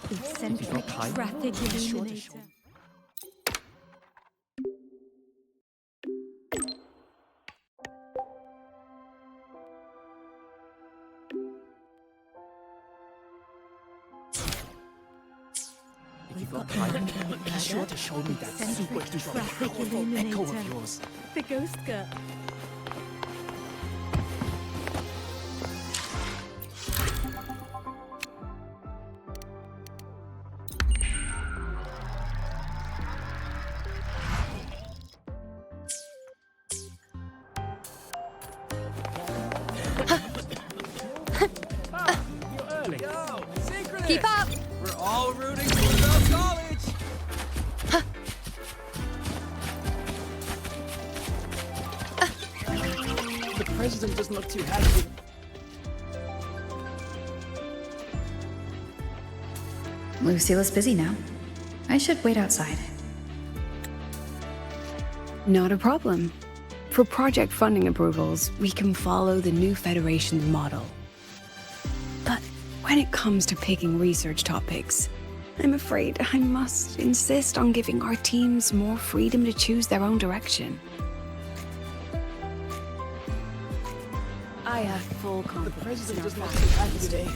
Eccentric traffic illuminator. If you've got time, be sure to show me that super duper powerful echo of yours. The ghost girl. You're early. Yo, secret! Keep up! We're all rooting for the college! The president doesn't look too happy. Lucille's busy now. I should wait outside. Not a problem. For project funding approvals, we can follow the new Federation's model. But when it comes to picking research topics, I'm afraid I must insist on giving our teams more freedom to choose their own direction. I have full The confidence president in our doesn't look too happy faculty. today.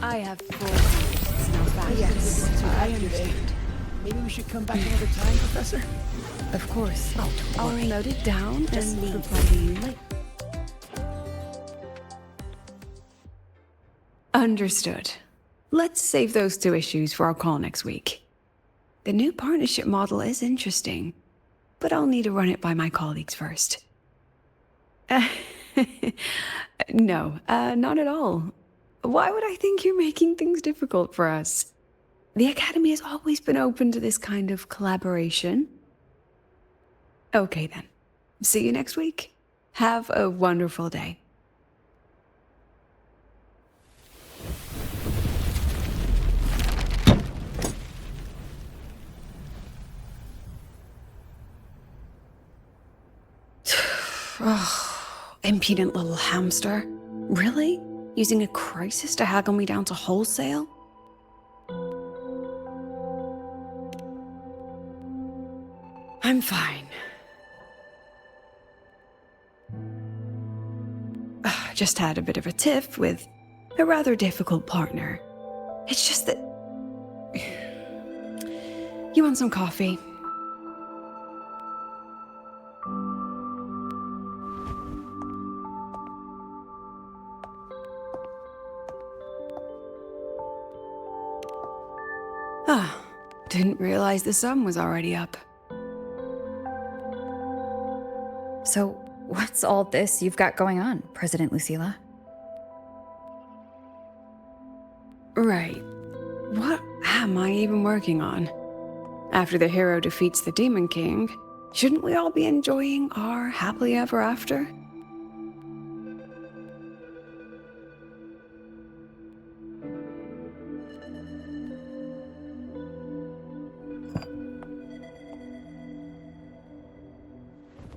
I have full confidence in our faculty. Yes, I understand. Maybe we should come back another time, Professor? Of course. I'll note it down Just and leave. reply to you later. Understood. Let's save those two issues for our call next week. The new partnership model is interesting, but I'll need to run it by my colleagues first. No, not at all. Why would I think you're making things difficult for us? The Academy has always been open to this kind of collaboration. Okay then. See you next week. Have a wonderful day. Oh, impudent little hamster. Really? Using a crisis to haggle me down to wholesale? I'm fine. Just had a bit of a tiff with a rather difficult partner. It's just that... You want some coffee? Ah, didn't realize the sun was already up. So, what's all this you've got going on, President Lucilla? Right. What am I even working on? After the hero defeats the Demon King, shouldn't we all be enjoying our happily ever after?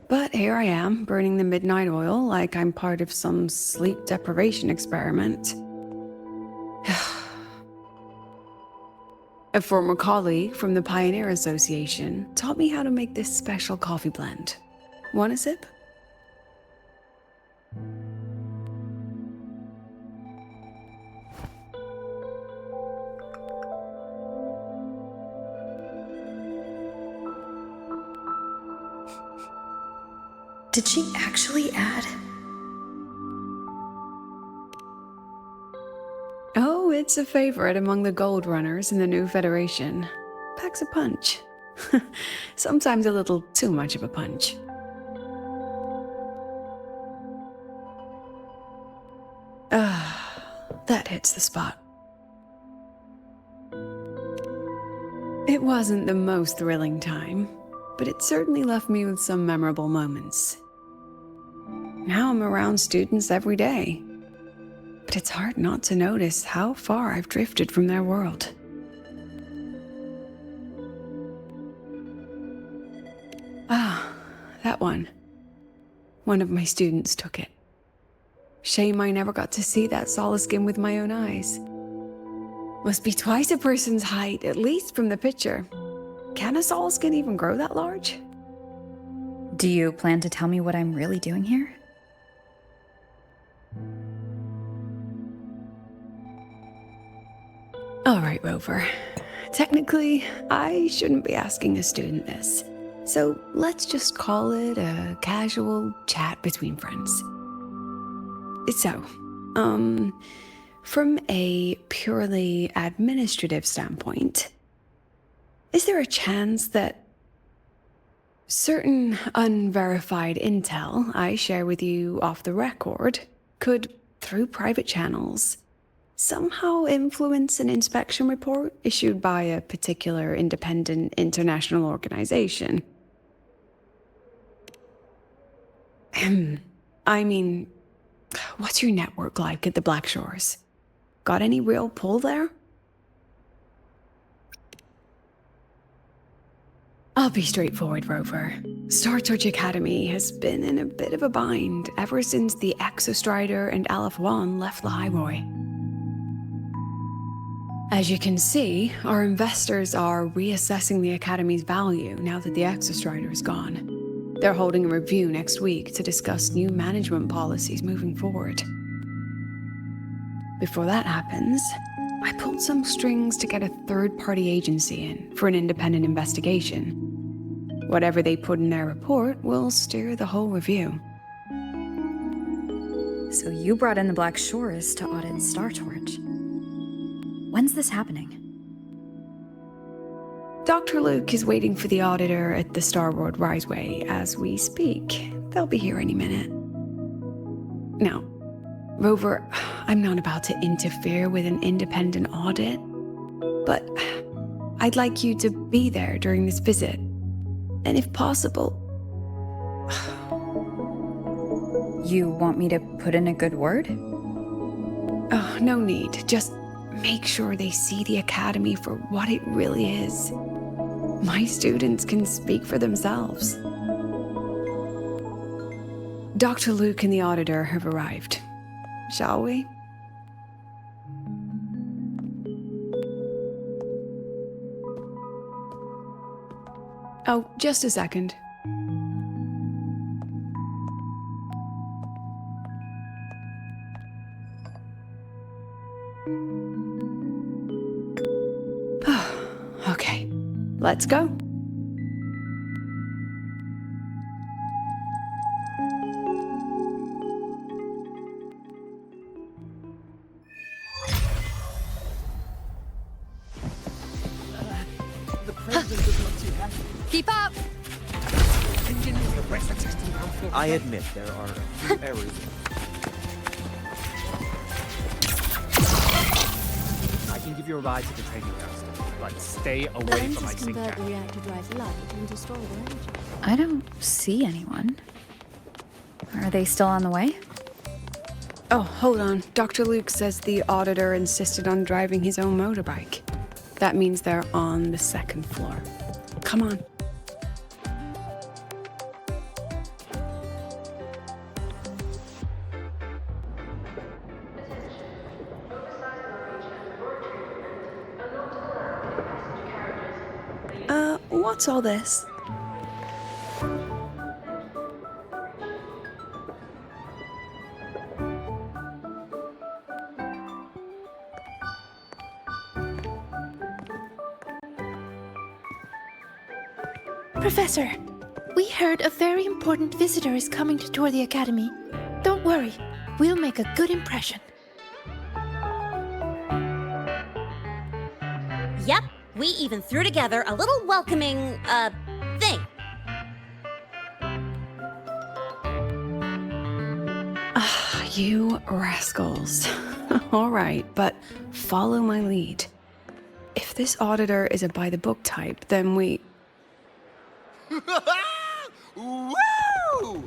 But here I am, burning the midnight oil like I'm part of some sleep deprivation experiment. A former colleague from the Pioneer Association taught me how to make this special coffee blend. Want a sip? Did she actually add? Oh, it's a favorite among the gold runners in the new Federation. Packs a punch. Sometimes a little too much of a punch. That hits the spot. It wasn't the most thrilling time, but it certainly left me with some memorable moments. Now I'm around students every day, but it's hard not to notice how far I've drifted from their world. Ah, that one. One of my students took it. Shame I never got to see that solid skin with my own eyes. Must be twice a person's height, at least from the picture. Can a solid skin even grow that large? Do you plan to tell me what I'm really doing here? All right, Rover. Technically, I shouldn't be asking a student this. So let's just call it a casual chat between friends. So, from a purely administrative standpoint, is there a chance that certain unverified intel I share with you off the record could, through private channels, somehow influence an inspection report issued by a particular independent international organization? I mean, what's your network like at the Black Shores? Got any real pull there? I'll be straightforward, Rover. Star Search Academy has been in a bit of a bind ever since the Exostrider and Aleph 1 left Lahai-Roi. As you can see, our investors are reassessing the Academy's value now that the Exostrider is gone. They're holding a review next week to discuss new management policies moving forward. Before that happens, I pulled some strings to get a third-party agency in for an independent investigation. Whatever they put in their report will steer the whole review. So you brought in the Black Shores to audit Star Torch. When's this happening? Dr. Luke is waiting for the auditor at the Starboard Riseway as we speak. They'll be here any minute. Now, Rover, I'm not about to interfere with an independent audit, but I'd like you to be there during this visit. And if possible... You want me to put in a good word? Oh, no need. Just make sure they see the Academy for what it really is. My students can speak for themselves. Dr. Luke and the auditor have arrived. Shall we? Oh, just a second. Okay, let's go. The president does not too happy. Keep up! I admit there are a few errors. I can give you a ride to the training house, but stay away from my Lenses sink convert cap. the reactor drive's light into storable energy. I don't see anyone. Are they still on the way? Oh, hold on. Dr. Luke says the auditor insisted on driving his own motorbike. That means they're on the second floor. Come on. What's all this? Professor, we heard a very important visitor is coming to tour the Academy. Don't worry, we'll make a good impression. Yep, we even threw together a little welcoming, thing. You rascals. All right, but follow my lead. If this auditor is a by-the-book type, then we... Woo!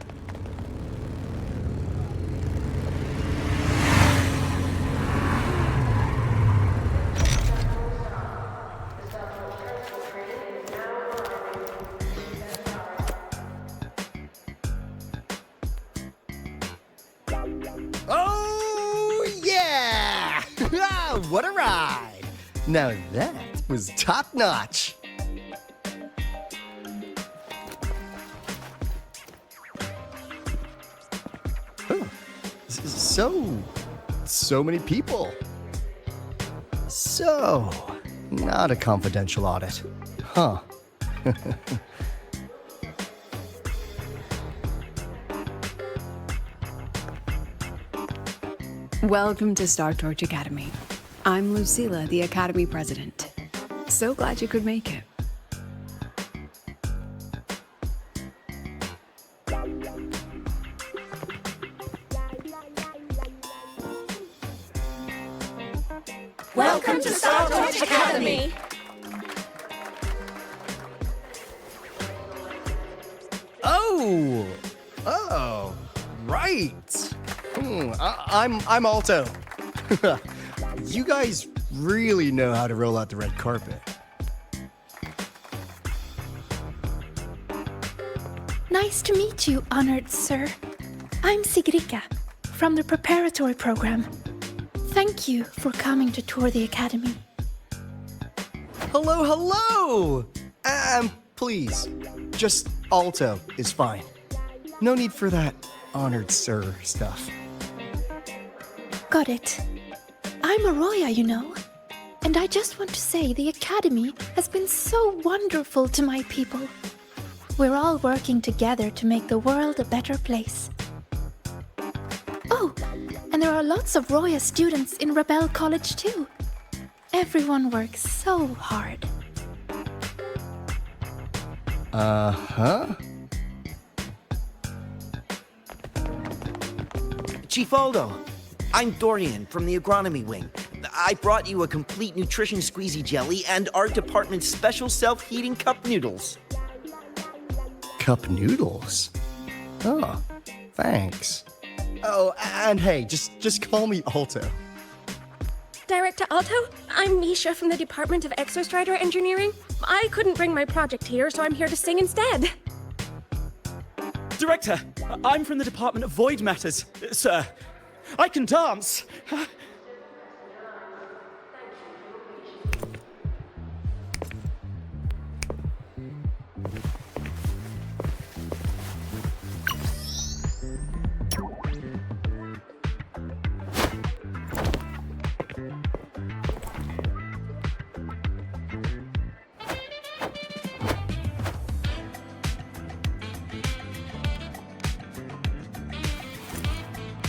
Oh, yeah! What a ride! Now that was top-notch. So many people. So, not a confidential audit. Huh. Welcome to Star Torch Academy. I'm Lucilla, the Academy President. So glad you could make it. Welcome to Star Torch Academy! Oh, right. I'm Alto. You guys really know how to roll out the red carpet. Nice to meet you, honored sir. I'm Sigrika, from the preparatory program. Thank you for coming to tour the academy. Hello! Please, just Alto is fine. No need for that honored sir stuff. Got it. I'm Arroya, you know. And I just want to say the academy has been so wonderful to my people. We're all working together to make the world a better place. Oh, and there are lots of Roya students in Rebel College too. Everyone works so hard. Uh-huh. Chief Aldo, I'm Dorian from the agronomy wing. I brought you a complete nutrition squeezy jelly and our department's special self-heating cup noodles. Cup noodles? Oh, thanks. Oh, and hey, just call me Alto. Director Alto, I'm Misha from the Department of Exostrider Engineering. I couldn't bring my project here, so I'm here to sing instead. Director, I'm from the Department of Void Matters. Sir, I can dance.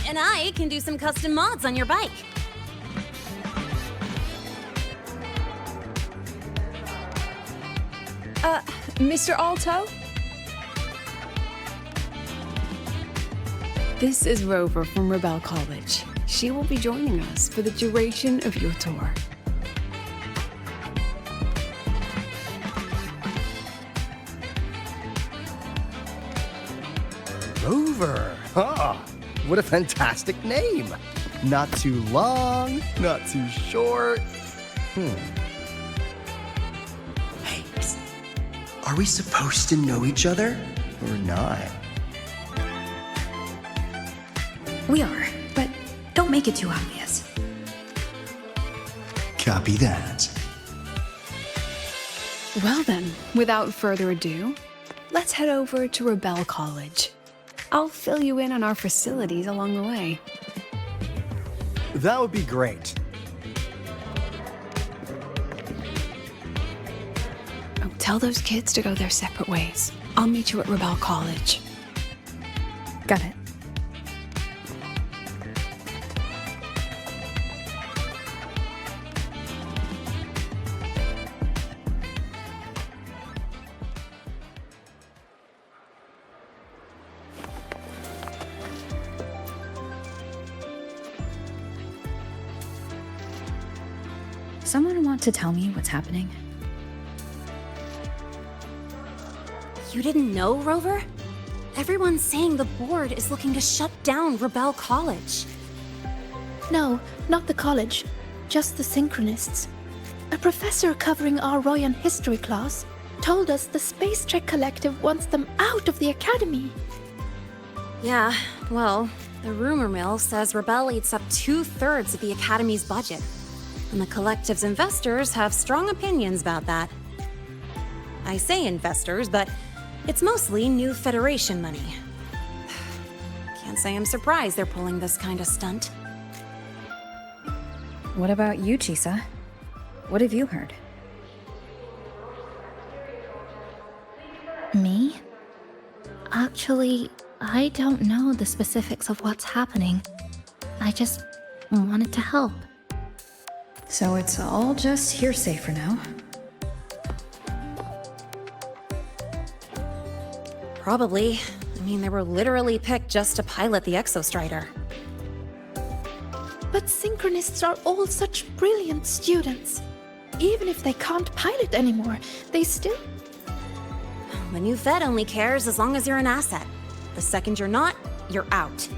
And I can do some custom mods on your bike. Mr. Alto? This is Rover from Rebel College. She will be joining us for the duration of your tour. Rover. Ah, what a fantastic name. Not too long, not too short. Hey, psst. Are we supposed to know each other or not? We are, but don't make it too obvious. Copy that. Well then, without further ado, let's head over to Rebel College. I'll fill you in on our facilities along the way. That would be great. Oh, tell those kids to go their separate ways. I'll meet you at Rebel College. Got it. Someone want to tell me what's happening? You didn't know, Rover? Everyone's saying the board is looking to shut down Rebel College. No, not the college. Just the Synchronists. A professor covering our Royan history class told us the Space Trek Collective wants them out of the Academy. Yeah, well, the rumor mill says Rebel eats up 2/3 of the Academy's budget. And the Collective's investors have strong opinions about that. I say investors, but it's mostly new Federation money. Can't say I'm surprised they're pulling this kind of stunt. What about you, Chisa? What have you heard? Me? Actually, I don't know the specifics of what's happening. I just wanted to help. So it's all just hearsay for now. Probably. I mean, they were literally picked just to pilot the Exostrider. But Synchronists are all such brilliant students. Even if they can't pilot anymore, they still... The new Fed only cares as long as you're an asset. The second you're not, you're out.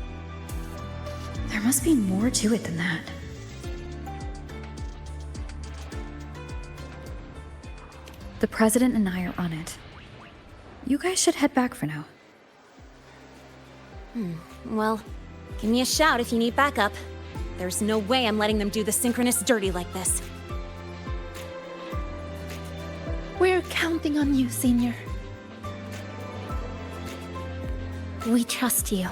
There must be more to it than that. The president and I are on it. You guys should head back for now. Well, give me a shout if you need backup. There's no way I'm letting them do the Synchronists dirty like this. We're counting on you, Senior. We trust you.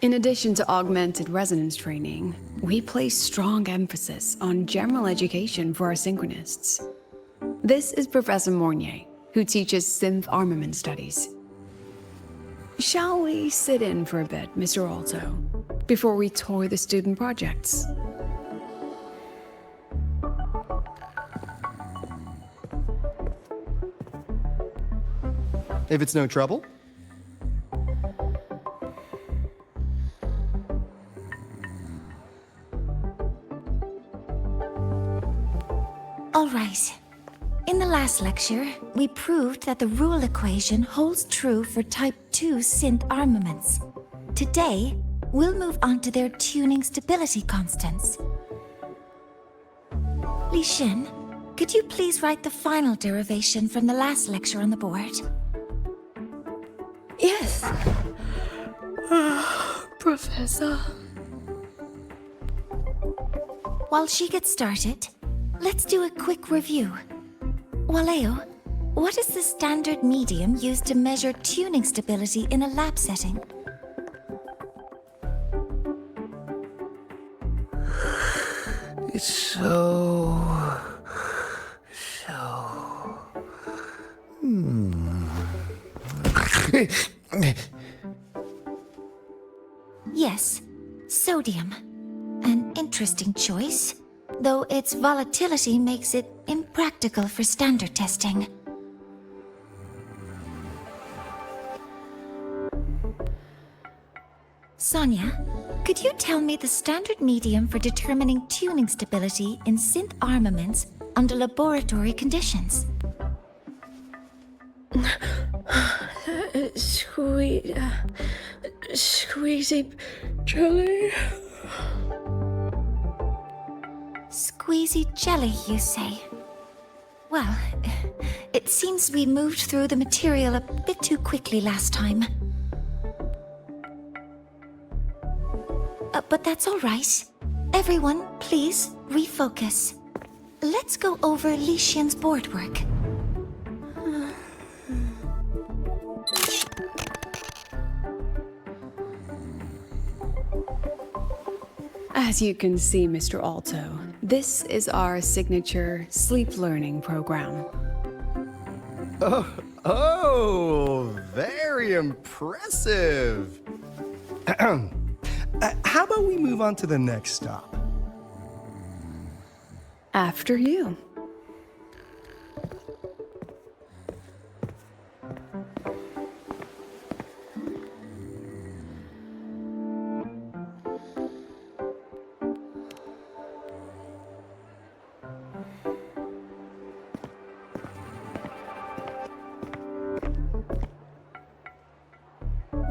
In addition to augmented resonance training, we place strong emphasis on general education for our Synchronists. This is Professor Mornier, who teaches synth armament studies. Shall we sit in for a bit, Mr. Alto, before we tour the student projects? If it's no trouble. All right. In the last lecture, we proved that the rule equation holds true for Type 2 synth armaments. Today, we'll move on to their tuning stability constants. Li Xin, could you please write the final derivation from the last lecture on the board? Yes. Professor. While she gets started, let's do a quick review. Waleo, what is the standard medium used to measure tuning stability in a lab setting? It's so... Yes, sodium. An interesting choice, though its volatility makes it impractical for standard testing. Sonia, could you tell me the standard medium for determining tuning stability in synth armaments under laboratory conditions? Squeezy jelly. Squeezy jelly, you say? Well, it seems we moved through the material a bit too quickly last time. But that's all right. Everyone, please refocus. Let's go over Li Xian's board work. As you can see, Mr. Alto, this is our signature sleep learning program. Oh, very impressive. How about we move on to the next stop? After you.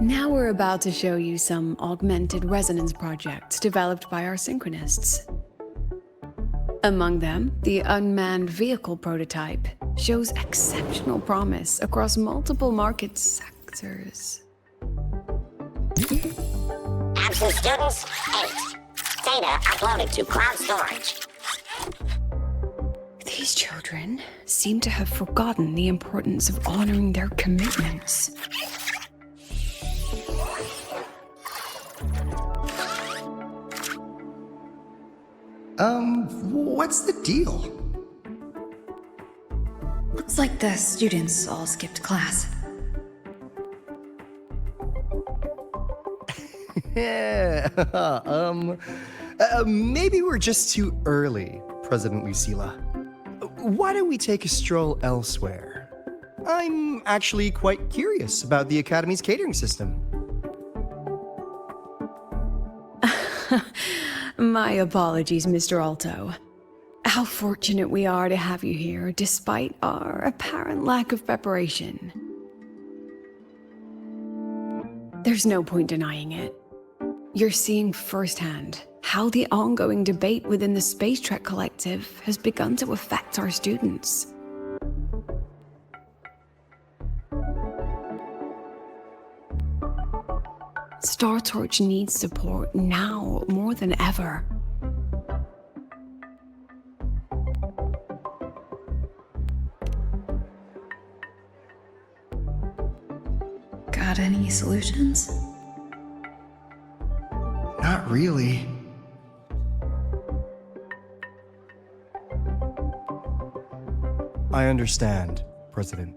Now we're about to show you some augmented resonance projects developed by our synchronists. Among them, the unmanned vehicle prototype shows exceptional promise across multiple market sectors. Absent students, 8. Data uploaded to cloud storage. These children seem to have forgotten the importance of honoring their commitments. What's the deal? Looks like the students all skipped class. Yeah, maybe we're just too early, President Lucilla. Why don't we take a stroll elsewhere? I'm actually quite curious about the Academy's catering system. My apologies, Mr. Alto. How fortunate we are to have you here, despite our apparent lack of preparation. There's no point denying it. You're seeing firsthand how the ongoing debate within the Space Trek Collective has begun to affect our students. Star Torch needs support now more than ever. Got any solutions? Not really. I understand, President.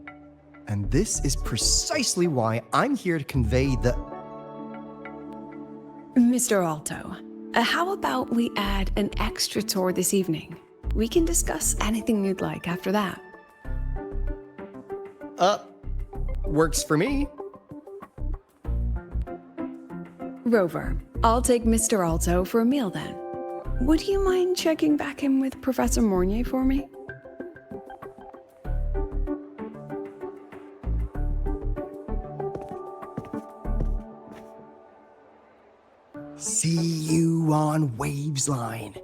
And this is precisely why I'm here to convey the... Mr. Alto, how about we add an extra tour this evening? We can discuss anything you'd like after that. Works for me. Rover, I'll take Mr. Alto for a meal then. Would you mind checking back in with Professor Mornier for me? See you on Waves Line.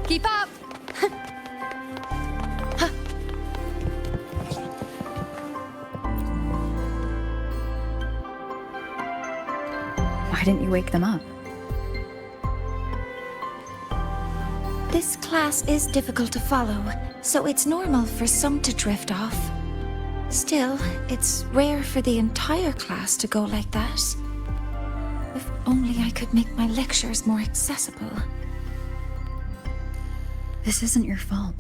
Keep up! Why didn't you wake them up? This class is difficult to follow, so it's normal for some to drift off. Still, it's rare for the entire class to go like that. If only I could make my lectures more accessible. This isn't your fault.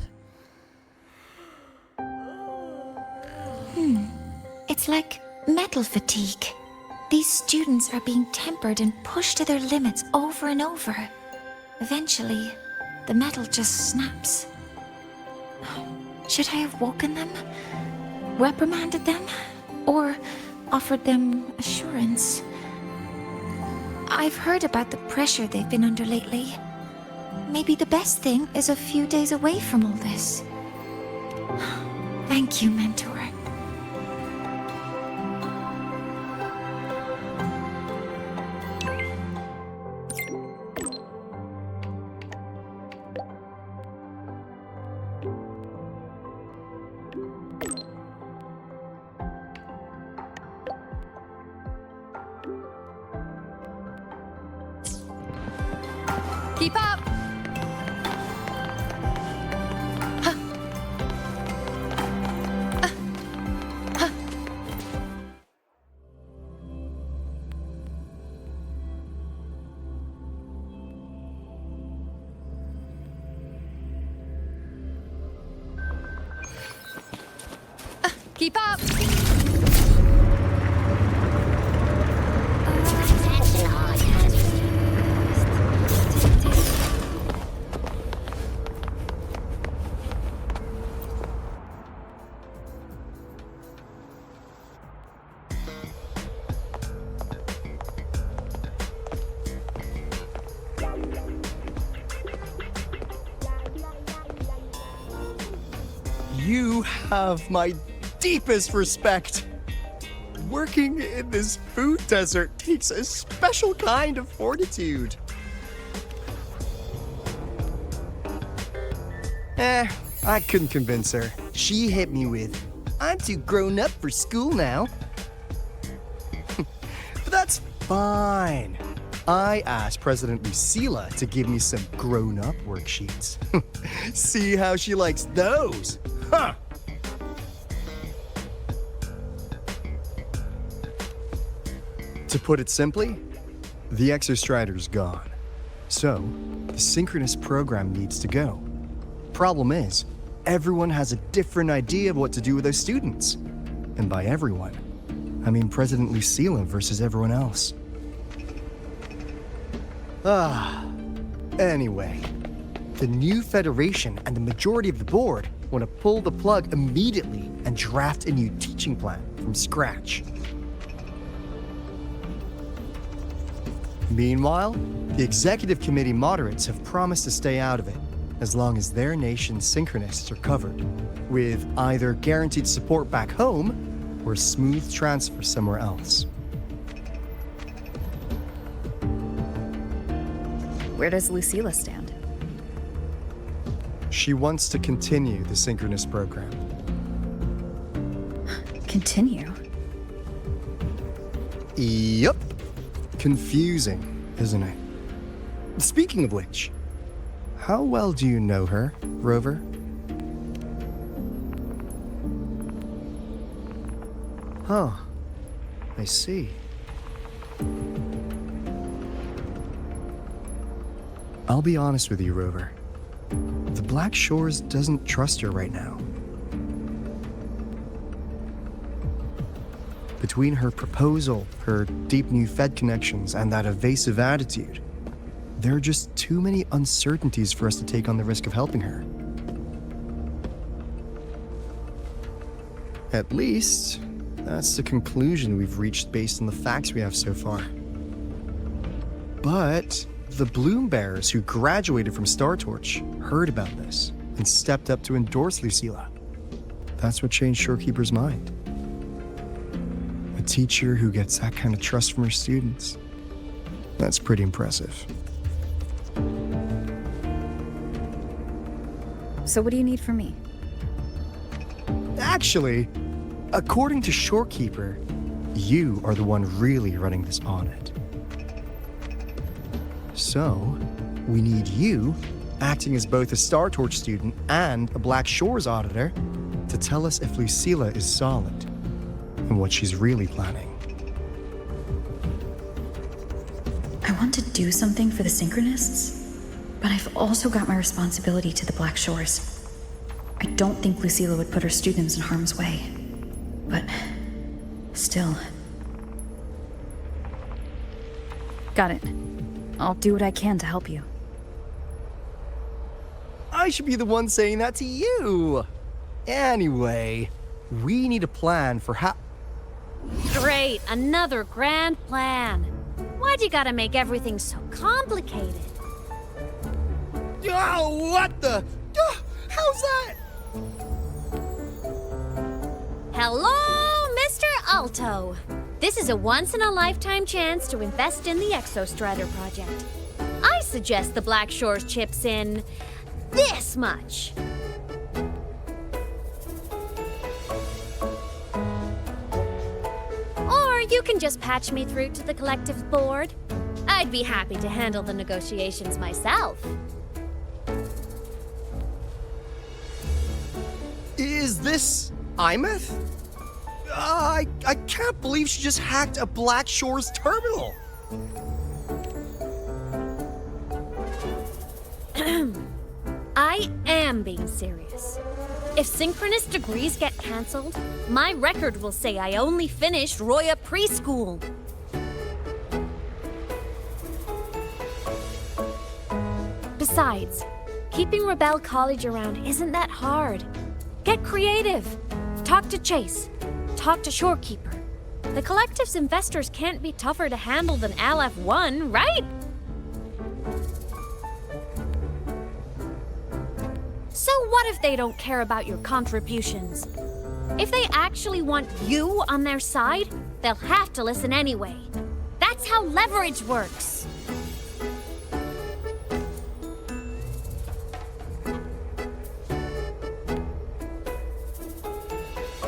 It's like metal fatigue. These students are being tempered and pushed to their limits over and over. Eventually, the metal just snaps. Should I have woken them? Reprimanded them? Or offered them assurance? I've heard about the pressure they've been under lately. Maybe the best thing is a few days away from all this. Thank you, Mentor. Keep up! Keep up! Attention all Academy. You have my deepest respect. Working in this food desert takes a special kind of fortitude. I couldn't convince her. She hit me with, "I'm too grown up for school now." But that's fine. I asked President Lucila to give me some grown-up worksheets. See how she likes those. Huh. To put it simply, the Exostrider's gone. So, the synchronous program needs to go. Problem is, everyone has a different idea of what to do with those students. And by everyone, I mean President Lucila versus everyone else. Anyway, the new Federation and the majority of the board want to pull the plug immediately and draft a new teaching plan from scratch. Meanwhile, the executive committee moderates have promised to stay out of it as long as their nation's synchronists are covered, with either guaranteed support back home or smooth transfer somewhere else. Where does Lucila stand? She wants to continue the synchronous program. Continue? Yup. Confusing, isn't it? Speaking of which, how well do you know her, Rover? Huh. I see. I'll be honest with you, Rover. The Black Shores doesn't trust her right now. Between her proposal, her deep new Fed connections, and that evasive attitude, there are just too many uncertainties for us to take on the risk of helping her. At least, that's the conclusion we've reached based on the facts we have so far. But the Bloom Bearers who graduated from Star Torch heard about this and stepped up to endorse Lucila. That's what changed Shorekeeper's mind. A teacher who gets that kind of trust from her students. That's pretty impressive. So what do you need from me? Actually, according to Shorekeeper, you are the one really running this audit. So, we need you, acting as both a Star Torch student and a Black Shores auditor, to tell us if Lucila is solid and what she's really planning. I want to do something for the Synchronists, but I've also got my responsibility to the Black Shores. I don't think Lucila would put her students in harm's way, but still. Got it. I'll do what I can to help you. I should be the one saying that to you. Anyway, we need a plan for how... Great, another grand plan. Why'd you gotta make everything so complicated? Oh, what the... how's that? Hello, Mr. Alto. This is a once-in-a-lifetime chance to invest in the Exostrider project. I suggest the Black Shores chips in this much. Or you can just patch me through to the collective board. I'd be happy to handle the negotiations myself. Is this Imeth? I can't believe she just hacked a Black Shores terminal. I am being serious. If synchronous degrees get cancelled, my record will say I only finished Roya preschool. Besides, keeping Rebel College around isn't that hard. Get creative. Talk to Chase. Talk to Shorekeeper. The Collective's investors can't be tougher to handle than LF1, right? So what if they don't care about your contributions? If they actually want you on their side, they'll have to listen anyway. That's how leverage works.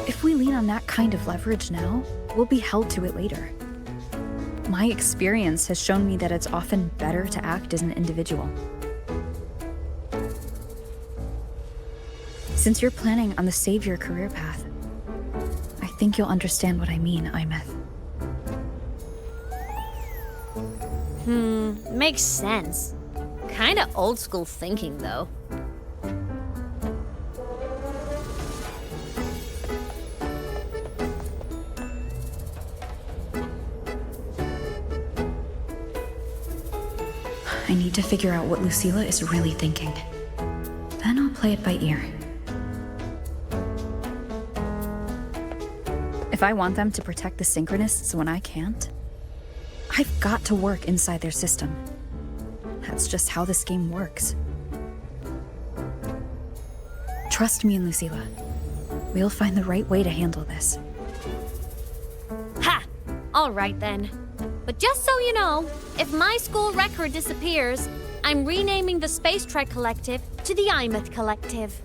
If we lean on that kind of leverage now, we'll be held to it later. My experience has shown me that it's often better to act as an individual. Since you're planning on the savior career path, I think you'll understand what I mean, Imeth. Makes sense. Kinda old school thinking, though. I need to figure out what Lucilla is really thinking. Then I'll play it by ear. If I want them to protect the Synchronists when I can't, I've got to work inside their system. That's just how this game works. Trust me and Lucilla. We'll find the right way to handle this. Ha! Alright then. But just so you know, if my school record disappears, I'm renaming the Space Trek Collective to the Imeth Collective.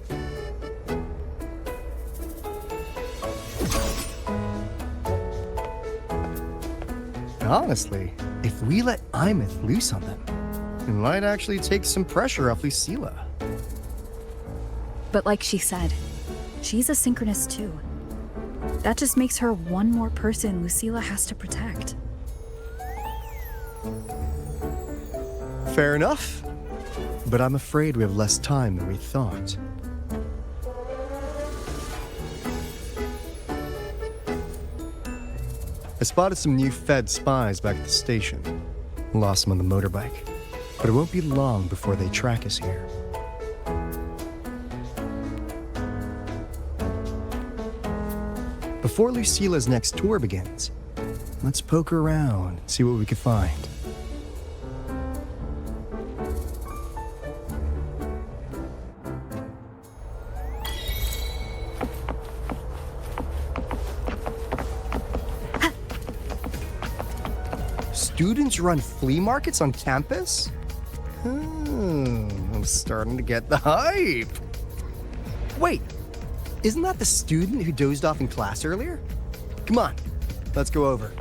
Honestly, if we let Imeth loose on them, it might actually take some pressure off Lucilla. But like she said, she's a Synchronist too. That just makes her one more person Lucilla has to protect. Fair enough. But I'm afraid we have less time than we thought. I spotted some new Fed spies back at the station. Lost them on the motorbike. But it won't be long before they track us here. Before Lucilla's next tour begins, let's poke around and see what we can find. Students run flea markets on campus? I'm starting to get the hype. Wait, isn't that the student who dozed off in class earlier? Come on, let's go over.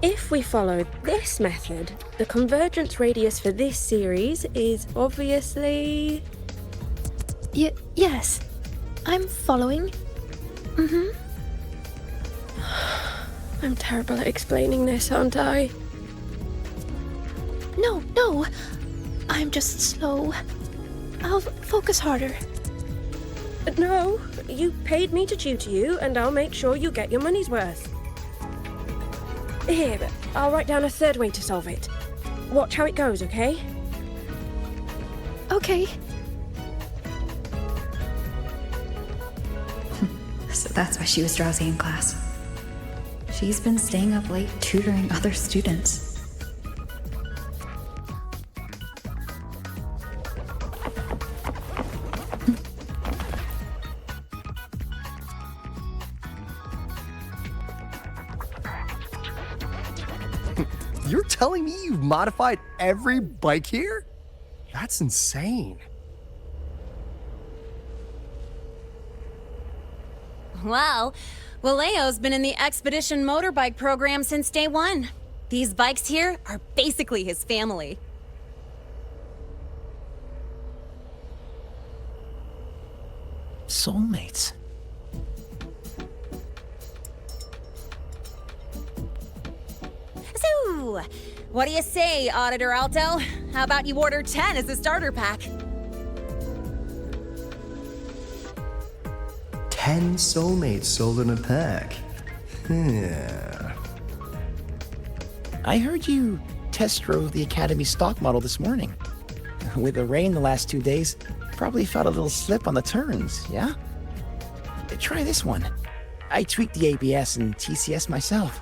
If we follow this method, the convergence radius for this series is obviously... Yes. I'm following. I'm terrible at explaining this, aren't I? No. I'm just slow. I'll focus harder. No, you paid me to tutor you, and I'll make sure you get your money's worth. Here, I'll write down a third way to solve it. Watch how it goes, okay? Okay. So that's why she was drowsy in class. She's been staying up late tutoring other students. You're telling me you've modified every bike here? That's insane. Well, Waleo's been in the Expedition motorbike program since day one. These bikes here are basically his family. Soulmates. So, What do you say, Auditor Alto? How about you order 10 as a starter pack? 10 soulmates sold in a pack. Yeah. I heard you test drove the Academy stock model this morning. With the rain the last 2 days, probably felt a little slip on the turns, yeah? Try this one. I tweaked the ABS and TCS myself.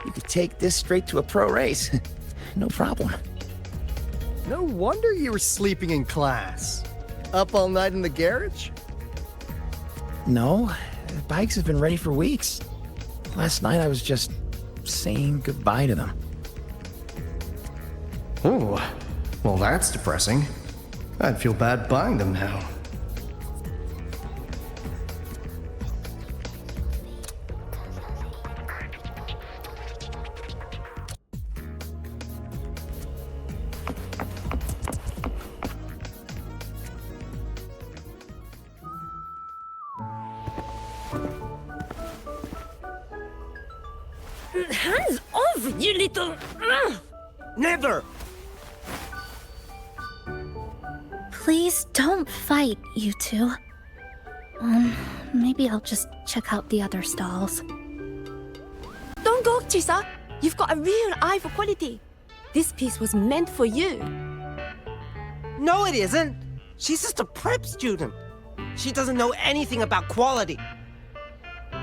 You could take this straight to a pro race. No problem. No wonder you were sleeping in class. Up all night in the garage? No, bikes have been ready for weeks. Last night I was just saying goodbye to them. Oh, well that's depressing. I'd feel bad buying them now. Hands off, you little... Never! Please don't fight, you two. Maybe I'll just check out the other stalls. Don't go, Chisa. You've got a real eye for quality. This piece was meant for you. No, it isn't. She's just a prep student. She doesn't know anything about quality.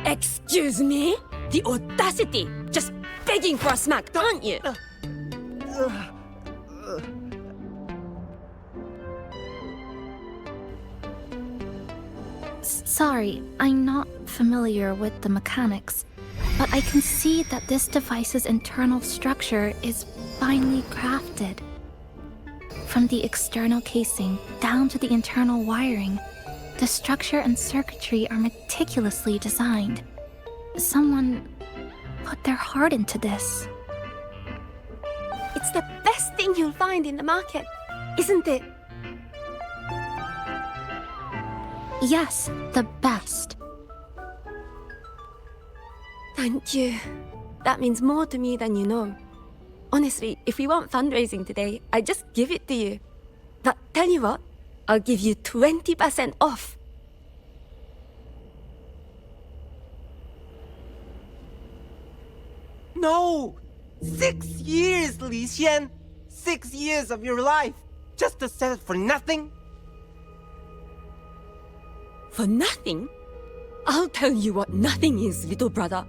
Excuse me? The audacity! Just begging for a smack, aren't you? Sorry, I'm not familiar with the mechanics, but I can see that this device's internal structure is finely crafted. From the external casing down to the internal wiring, the structure and circuitry are meticulously designed. Someone put their heart into this. It's the best thing you'll find in the market, isn't it? Yes, the best. Thank you. That means more to me than you know. Honestly, if we weren't fundraising today, I'd just give it to you. But tell you what, I'll give you 20% off. No! 6 years, Li Xian! 6 years of your life! Just to sell it for nothing? For nothing? I'll tell you what nothing is, little brother.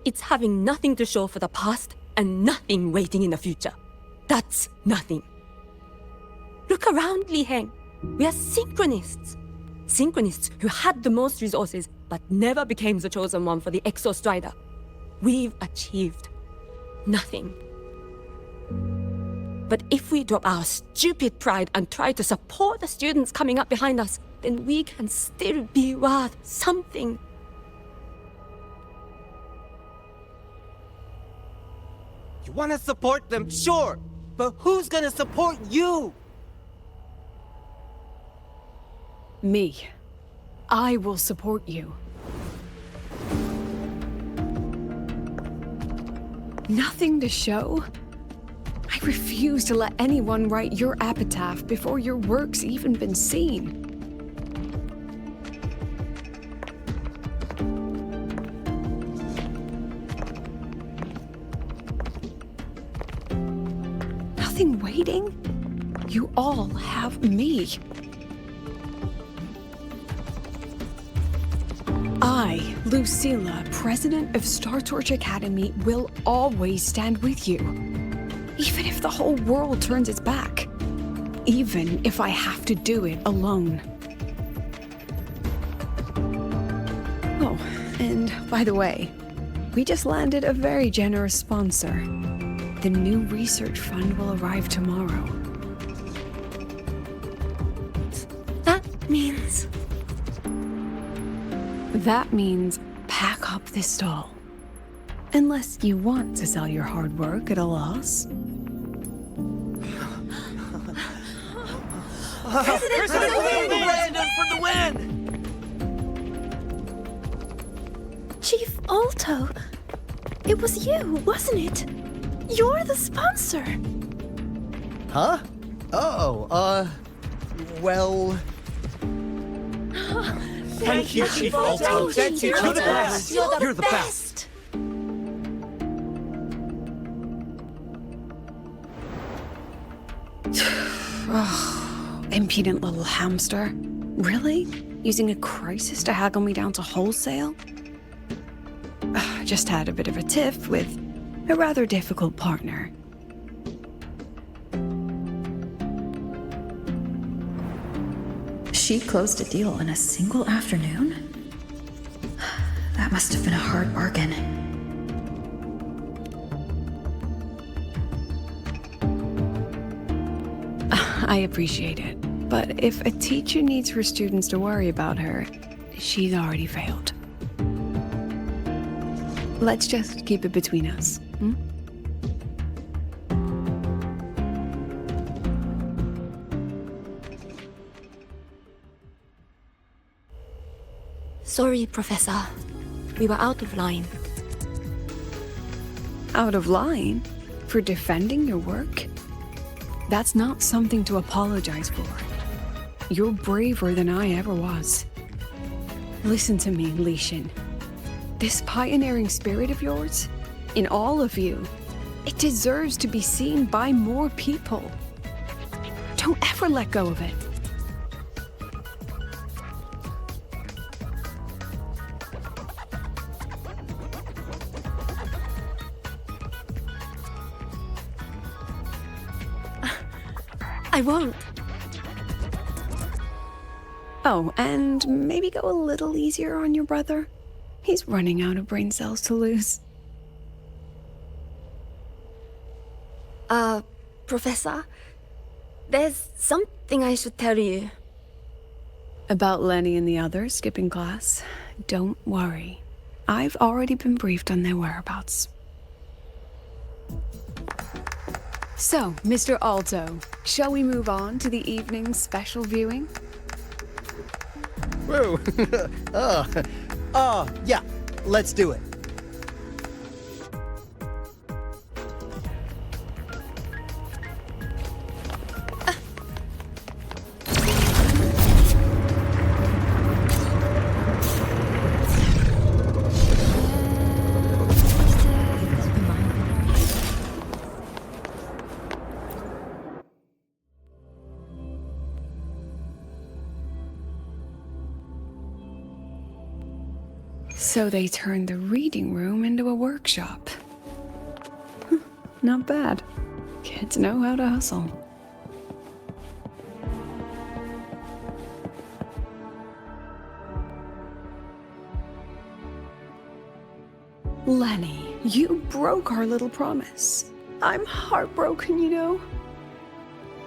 It's having nothing to show for the past and nothing waiting in the future. That's nothing. Look around, Li Heng. We are synchronists. Synchronists who had the most resources but never became the chosen one for the Exo Strider. We've achieved nothing. But if we drop our stupid pride and try to support the students coming up behind us, then we can still be worth something. You want to support them, sure, but who's gonna support you? Me. I will support you. Nothing to show? I refuse to let anyone write your epitaph before your work's even been seen. Nothing waiting? You all have me. I, Lucilla, president of Star Torch Academy, will always stand with you. Even if the whole world turns its back. Even if I have to do it alone. Oh, and by the way, we just landed a very generous sponsor. The new research fund will arrive tomorrow. That means... That means pack up this stall. Unless you want to sell your hard work at a loss. President for the win! Chief Alto, it was you, wasn't it? You're the sponsor. Huh? Oh, well... Thank you, Chief Alto. Thank you. You're the best. You're the best. Impudent little hamster. Really? Using a crisis to haggle me down to wholesale? Just had a bit of a tiff with a rather difficult partner. She closed a deal in a single afternoon? That must have been a hard bargain. I appreciate it, but if a teacher needs her students to worry about her, she's already failed. Let's just keep it between us, hmm? Sorry, Professor. We were out of line. Out of line? For defending your work? That's not something to apologize for. You're braver than I ever was. Listen to me, Li Xin. This pioneering spirit of yours, in all of you, it deserves to be seen by more people. Don't ever let go of it. I won't. Oh, and maybe go a little easier on your brother. He's running out of brain cells to lose. Professor, there's something I should tell you. About Lenny and the others skipping class? Don't worry. I've already been briefed on their whereabouts. So, Mr. Alto, shall we move on to the evening's special viewing? Whoa. Yeah, let's do it. So they turned the reading room into a workshop. Not bad. Kids know how to hustle. Lenny, you broke our little promise. I'm heartbroken, you know.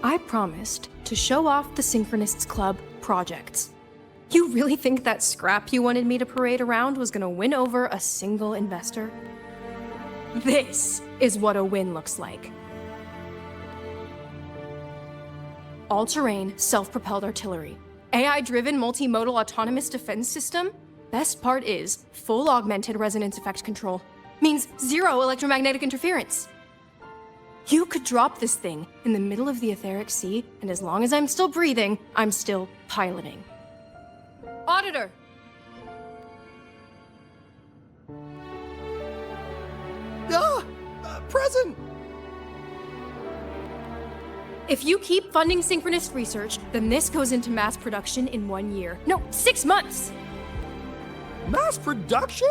I promised to show off the Synchronists Club projects. You really think that scrap you wanted me to parade around was gonna win over a single investor? This is what a win looks like. All-terrain, self-propelled artillery. AI-driven multimodal autonomous defense system? Best part is full augmented resonance effect control. Means zero electromagnetic interference. You could drop this thing in the middle of the etheric sea, and as long as I'm still breathing, I'm still piloting. Auditor! Present! If you keep funding synchronous research, then this goes into mass production in 1 year. No, 6 months! Mass production?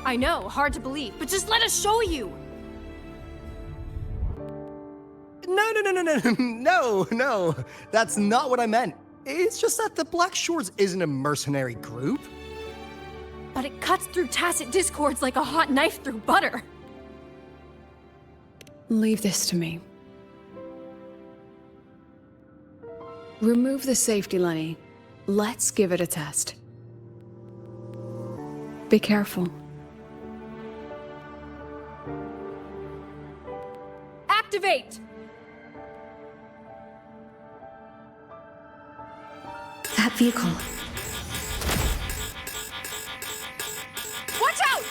I know, hard to believe, but just let us show you! No. That's not what I meant. It's just that the Black Shores isn't a mercenary group. But it cuts through tacit discords like a hot knife through butter. Leave this to me. Remove the safety, Lenny. Let's give it a test. Be careful. Activate! That vehicle. Watch out!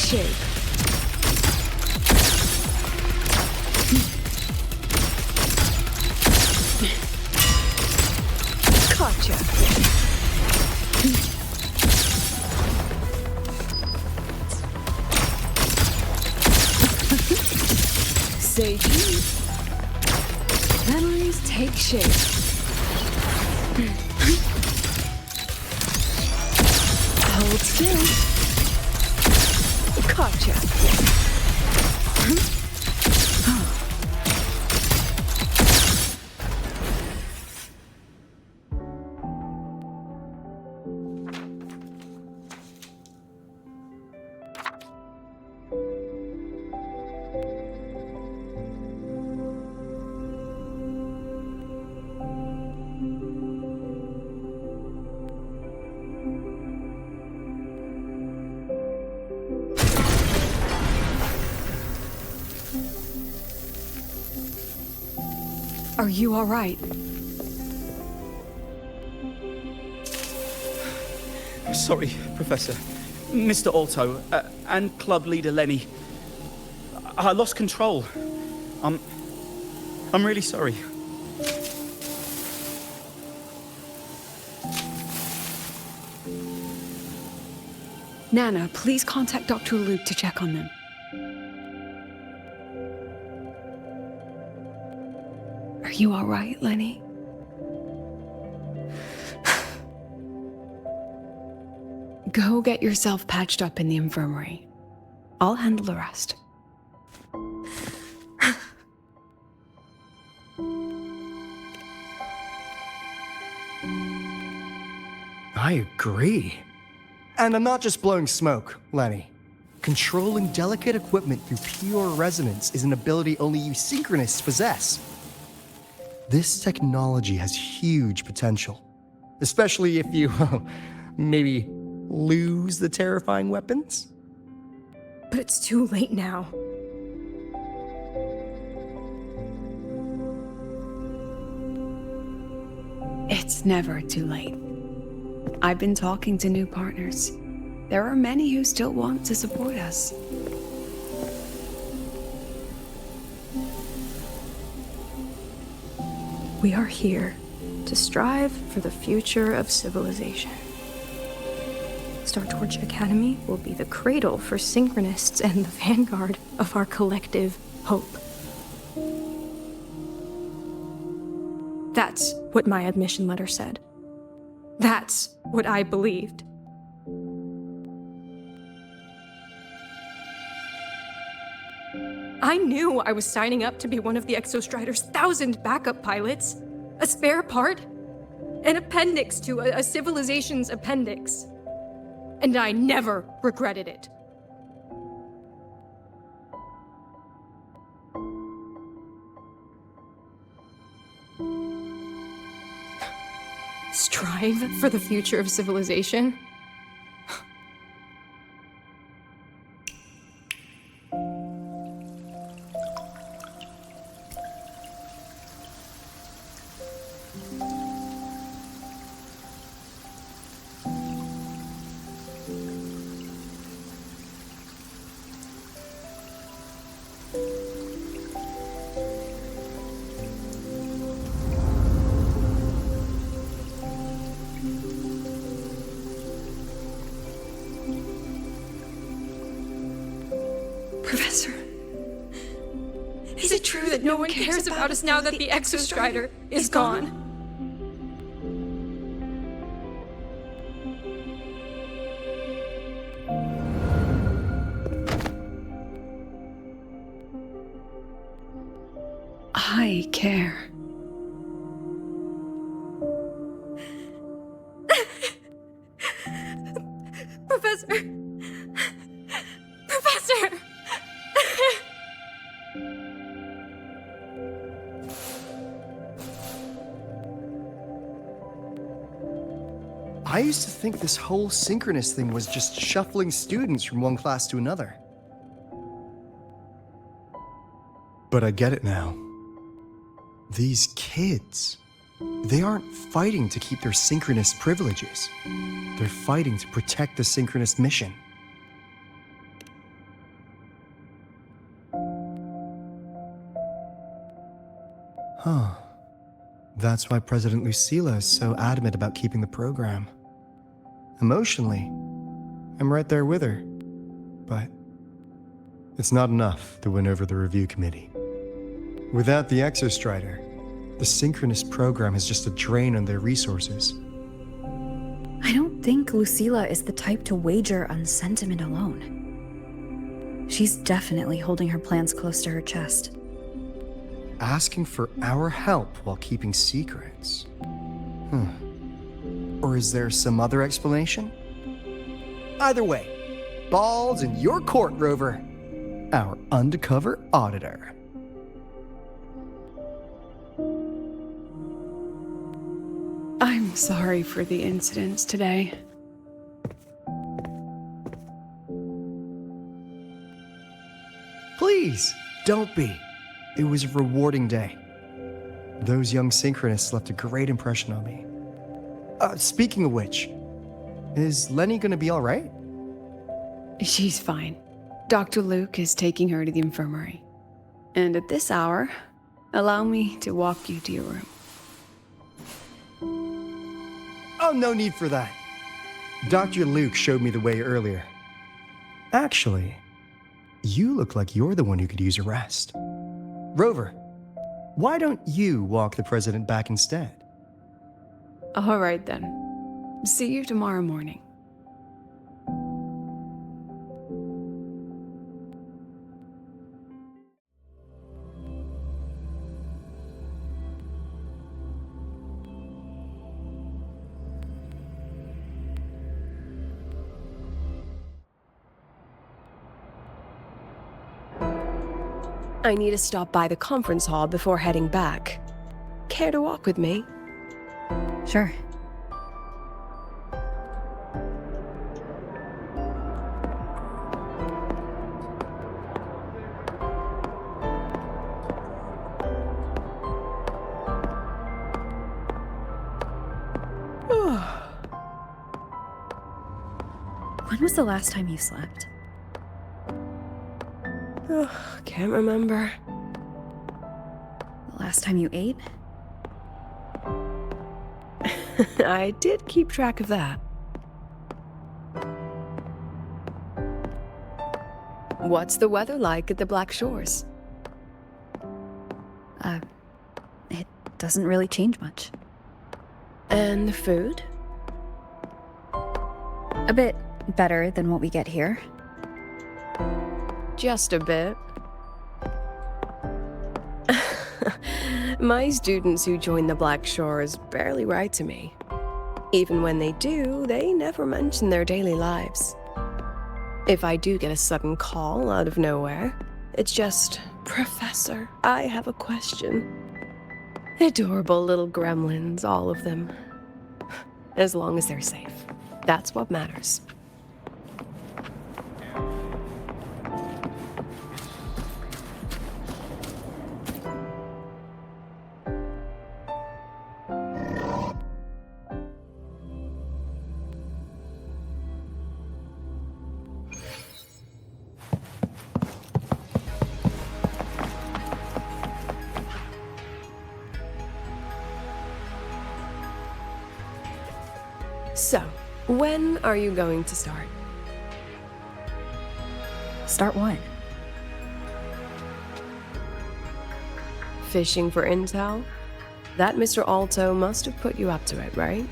shape. Gotcha. Segue. Memories take shape. Hold still. Gotcha. Are you all right? Sorry, Professor. Mr. Alto, and club leader Lenny. I lost control. I'm really sorry. Nana, please contact Dr. Luke to check on them. Are you all right, Lenny? Go get yourself patched up in the infirmary. I'll handle the rest. I agree. And I'm not just blowing smoke, Lenny. Controlling delicate equipment through pure resonance is an ability only you synchronists possess. This technology has huge potential, especially if you, maybe lose the terrifying weapons? But it's too late now. It's never too late. I've been talking to new partners. There are many who still want to support us. We are here to strive for the future of civilization. Star Torch Academy will be the cradle for synchronists and the vanguard of our collective hope. That's what my admission letter said. That's what I believed. I knew I was signing up to be one of the Exostrider's 1,000 backup pilots, a spare part, an appendix to a civilization's appendix. And I never regretted it. Strive for the future of civilization? Professor, Is it true that no one cares about us now that the Exostrider is gone? I care. Professor! Professor! I used to think this whole synchronous thing was just shuffling students from one class to another. But I get it now. These kids, they aren't fighting to keep their synchronous privileges. They're fighting to protect the synchronous mission. Huh. That's why President Lucilla is so adamant about keeping the program. Emotionally, I'm right there with her. But it's not enough to win over the review committee. Without the Exostrider, the synchronous program is just a drain on their resources. I don't think Lucilla is the type to wager on sentiment alone. She's definitely holding her plans close to her chest. Asking for our help while keeping secrets? Or is there some other explanation? Either way, ball's in your court, Rover. Our undercover auditor. I'm sorry for the incidents today. Please, don't be. It was a rewarding day. Those young synchronists left a great impression on me. Speaking of which, is Lenny gonna be all right? She's fine. Dr. Luke is taking her to the infirmary. And at this hour, allow me to walk you to your room. Oh, no need for that. Dr. Luke showed me the way earlier. Actually, you look like you're the one who could use a rest. Rover, why don't you walk the president back instead? All right then. See you tomorrow morning. I need to stop by the conference hall before heading back. Care to walk with me? Sure. When was the last time you slept? Can't remember. The last time you ate? I did keep track of that. What's the weather like at the Black Shores? It doesn't really change much. And the food? A bit better than what we get here. Just a bit. My students who join the Black Shores barely write to me. Even when they do, they never mention their daily lives. If I do get a sudden call out of nowhere, it's just, "Professor, I have a question." Adorable little gremlins, all of them. As long as they're safe. That's what matters. So, when are you going to start? Start what? Fishing for intel? That Mr. Alto must have put you up to it, right?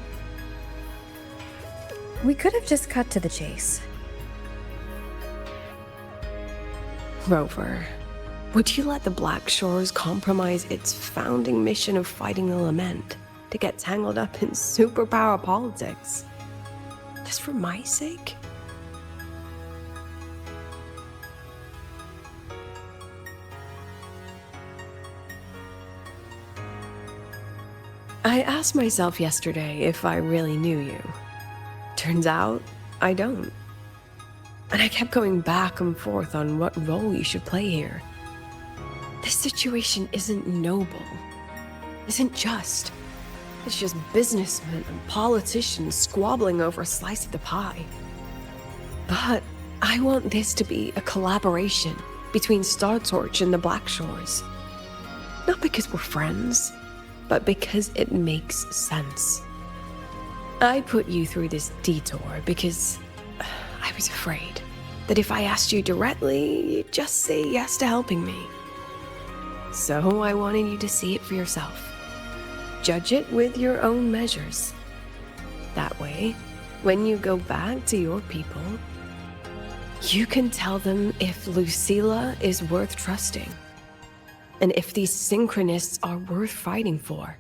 We could have just cut to the chase. Rover, would you let the Black Shores compromise its founding mission of fighting the Lament to get tangled up in superpower politics? Just for my sake? I asked myself yesterday if I really knew you. Turns out, I don't. And I kept going back and forth on what role you should play here. This situation isn't noble, isn't just. It's just businessmen and politicians squabbling over a slice of the pie. But I want this to be a collaboration between Star Torch and the Black Shores. Not because we're friends, but because it makes sense. I put you through this detour because I was afraid that if I asked you directly, you'd just say yes to helping me. So I wanted you to see it for yourself. Judge it with your own measures. That way, when you go back to your people, you can tell them if Lucilla is worth trusting, and if these synchronists are worth fighting for.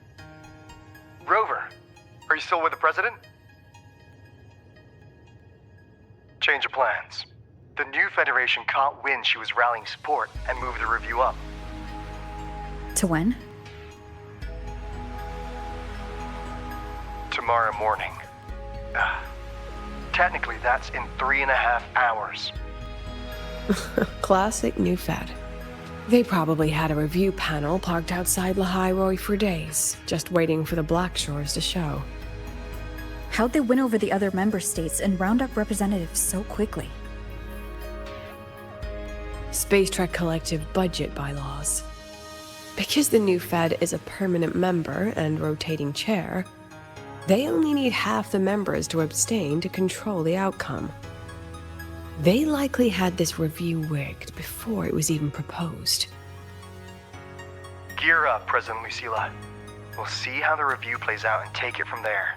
Rover, are you still with the president? Change of plans. The new Federation caught wind she was rallying support and moved the review up. To when? Tomorrow morning. Technically, that's in 3.5 hours. Classic New Fed. They probably had a review panel parked outside Lahai-Roi for days, just waiting for the Black Shores to show. How'd they win over the other member states and round up representatives so quickly? Space Trek Collective budget bylaws. Because the new Fed is a permanent member and rotating chair, they only need half the members to abstain to control the outcome. They likely had this review rigged before it was even proposed. Gear up, President Lucilla. We'll see how the review plays out and take it from there.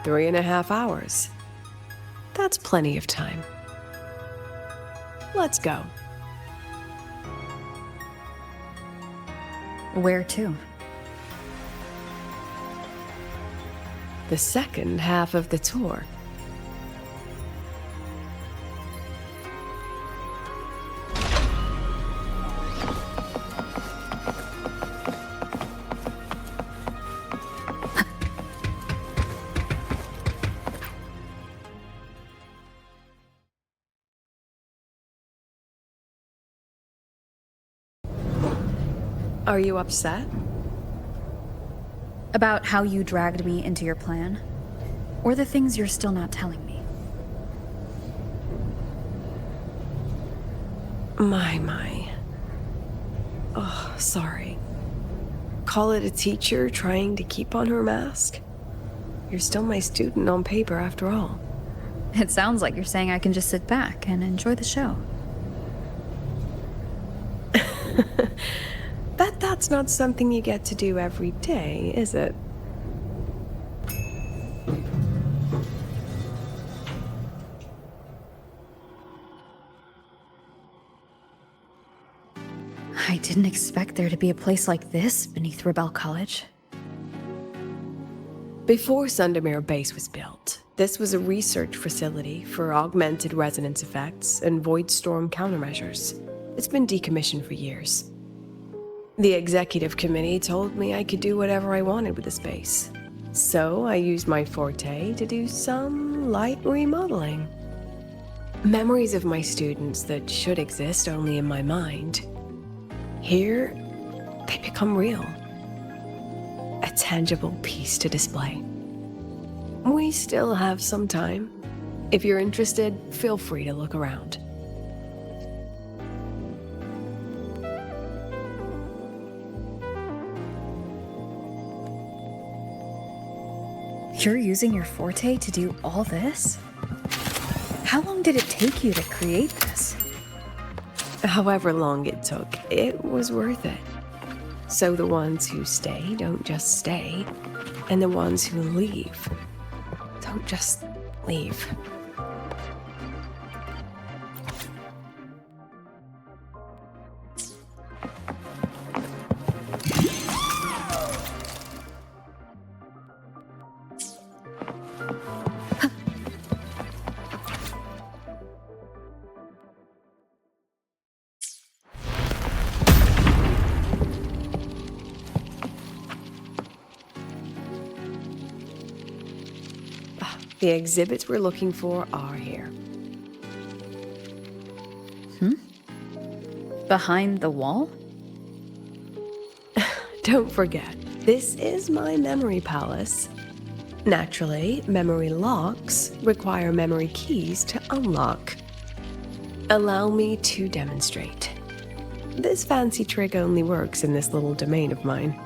3.5 hours. That's plenty of time. Let's go. Where to? The second half of the tour. Are you upset? About how you dragged me into your plan? Or the things you're still not telling me? My. Oh, sorry. Call it a teacher trying to keep on her mask? You're still my student on paper after all. It sounds like you're saying I can just sit back and enjoy the show. Bet that's not something you get to do every day, is it? I didn't expect there to be a place like this beneath Rebel College. Before Sundermere Base was built, this was a research facility for augmented resonance effects and void storm countermeasures. It's been decommissioned for years. The executive committee told me I could do whatever I wanted with the space. So I used my forte to do some light remodeling. Memories of my students that should exist only in my mind. Here, they become real. A tangible piece to display. We still have some time. If you're interested, feel free to look around. You're using your forte to do all this? How long did it take you to create this? However long it took, it was worth it. So the ones who stay don't just stay, and the ones who leave don't just leave. The exhibits we're looking for are here. Behind the wall? Don't forget, this is my memory palace. Naturally, memory locks require memory keys to unlock. Allow me to demonstrate. this fancy trick only works in this little domain of mine.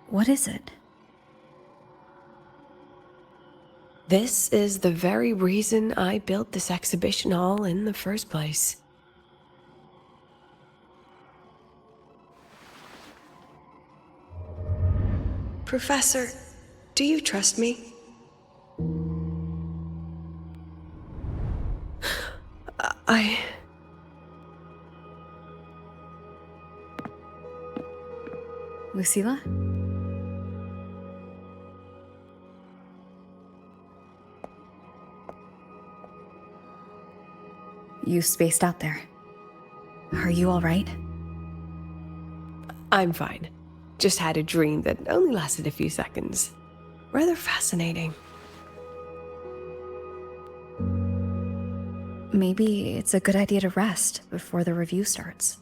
What is it? This is the very reason I built this exhibition hall in the first place. Professor, do you trust me? Lucilla? You spaced out there. Are you all right? I'm fine. Just had a dream that only lasted a few seconds. Rather fascinating. Maybe it's a good idea to rest before the review starts.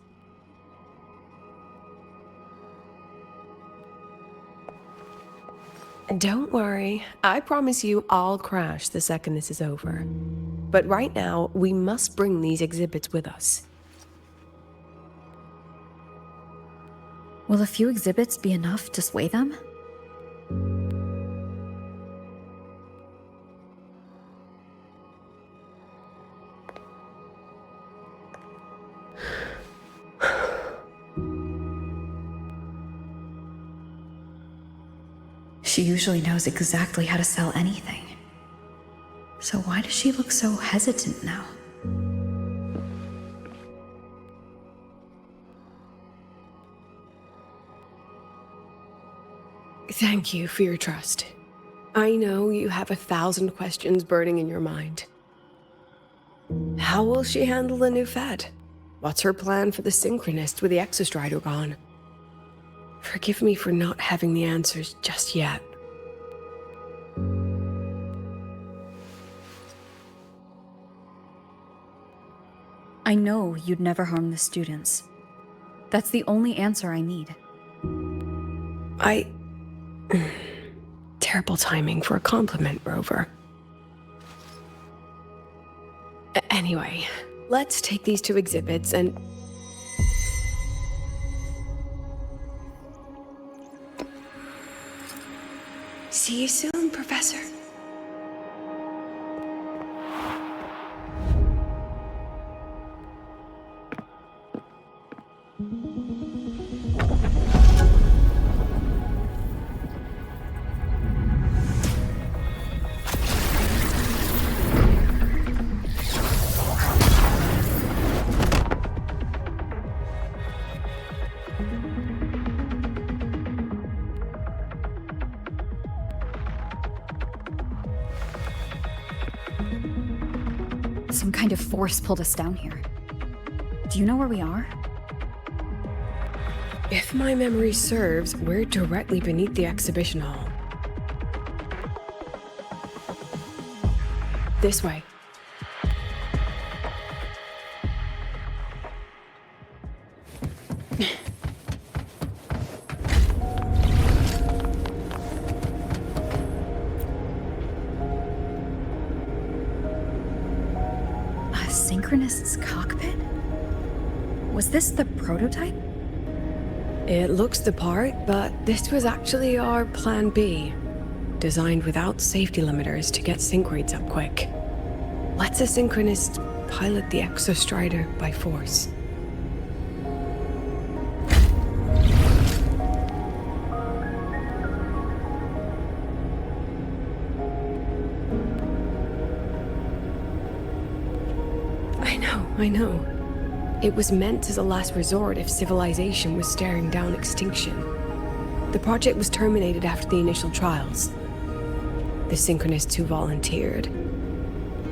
Don't worry, I promise you I'll crash the second this is over. But right now, we must bring these exhibits with us. Will a few exhibits be enough to sway them? She usually knows exactly how to sell anything. So why does she look so hesitant now? Thank you for your trust. I know you have 1,000 questions burning in your mind. How will she handle the new Fed? What's her plan for the Synchronist with the Exostrider gone? Forgive me for not having the answers just yet. I know you'd never harm the students. That's the only answer I need. Terrible timing for a compliment, Rover. Anyway, let's take these 2 exhibits and... See you soon, Professor. Some kind of force pulled us down here. Do you know where we are? If my memory serves, we're directly beneath the exhibition hall. This way. Synchronist's cockpit? Was this the prototype? It looks the part, but this was actually our Plan B. Designed without safety limiters to get sync rates up quick. Let's a Synchronist pilot the Exostrider by force. I know. It was meant as a last resort if civilization was staring down extinction. The project was terminated after the initial trials. The Synchronists who volunteered.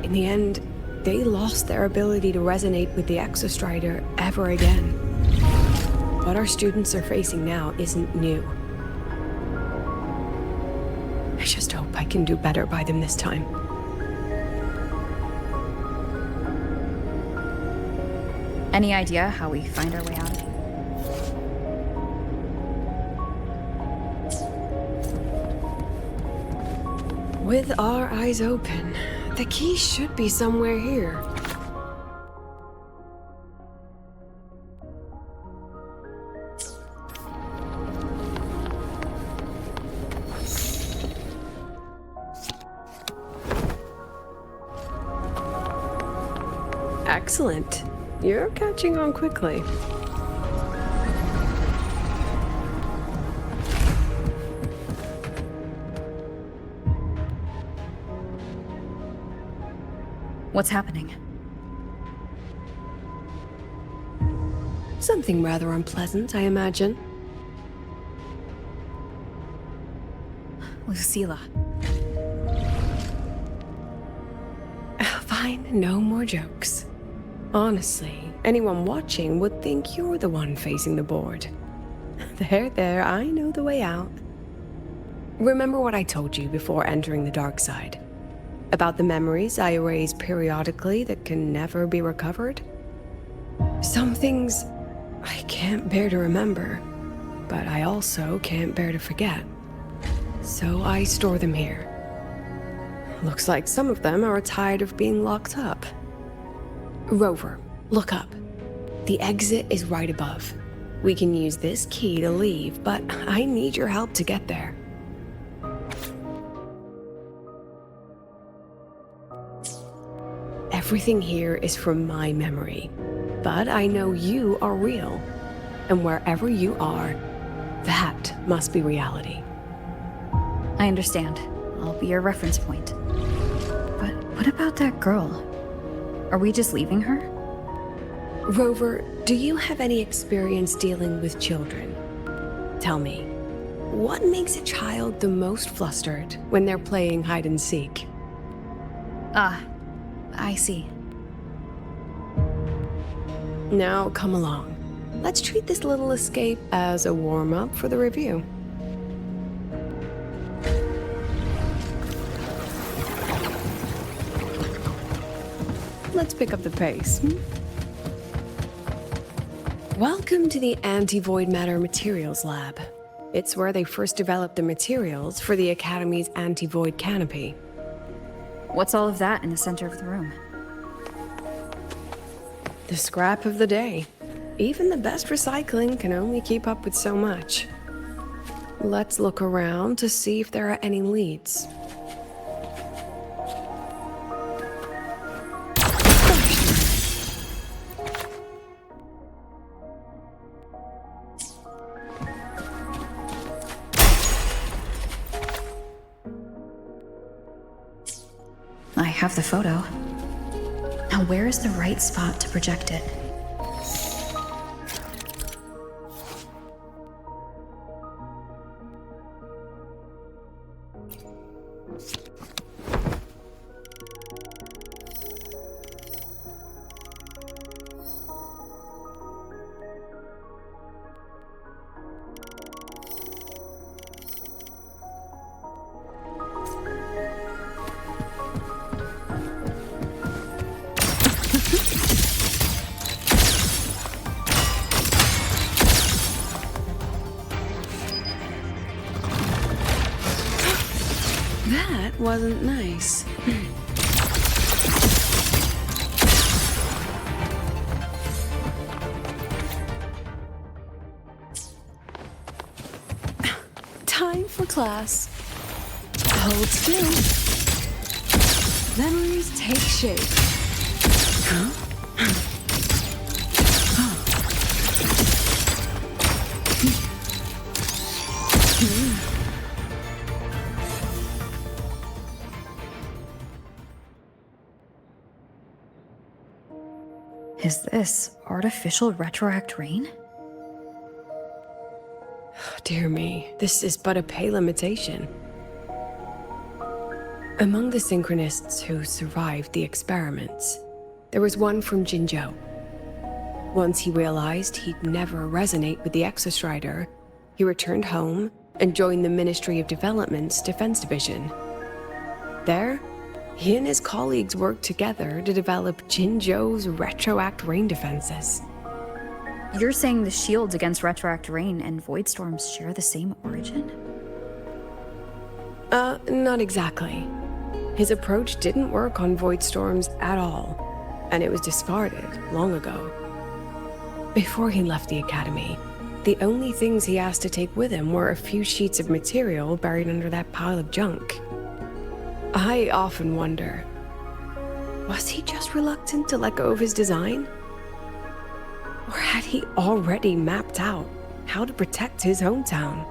In the end, they lost their ability to resonate with the Exostrider ever again. What our students are facing now isn't new. I just hope I can do better by them this time. Any idea how we find our way out of here? With our eyes open, the key should be somewhere here. Excellent. You're catching on quickly. What's happening? Something rather unpleasant, I imagine. Lucilla. Fine, no more jokes. Honestly, anyone watching would think you're the one facing the board. There, I know the way out. Remember what I told you before entering the dark side? About the memories I erase periodically that can never be recovered? Some things I can't bear to remember, but I also can't bear to forget. So I store them here. Looks like some of them are tired of being locked up. Rover, look up. The exit is right above. We can use this key to leave, but I need your help to get there. Everything here is from my memory, but I know you are real, and wherever you are, that must be reality. I understand. I'll be your reference point. But what about that girl? Are we just leaving her? Rover, do you have any experience dealing with children? Tell me, what makes a child the most flustered when they're playing hide and seek? Ah, I see. Now come along. Let's treat this little escape as a warm-up for the review. Let's pick up the pace. Welcome to the Anti-Void Matter Materials Lab. It's where they first developed the materials for the Academy's anti-void canopy. What's all of that in the center of the room? The scrap of the day. Even the best recycling can only keep up with so much. Let's look around to see if there are any leads. I have the photo. Now where is the right spot to project it? That wasn't nice. Time for class. Hold still. Memories take shape. Huh? Is this artificial retroact rain? Dear me, this is but a pale imitation. Among the synchronists who survived the experiments, there was one from Jinzhou. Once he realized he'd never resonate with the Exostrider, he returned home and joined the Ministry of Development's Defense Division. There, he and his colleagues worked together to develop Jinzhou's retroact rain defenses. You're saying the shields against retroact rain and void storms share the same origin? Not exactly. His approach didn't work on void storms at all, and it was discarded long ago. Before he left the academy, the only things he asked to take with him were a few sheets of material buried under that pile of junk. I often wonder, was he just reluctant to let go of his design? Or had he already mapped out how to protect his hometown?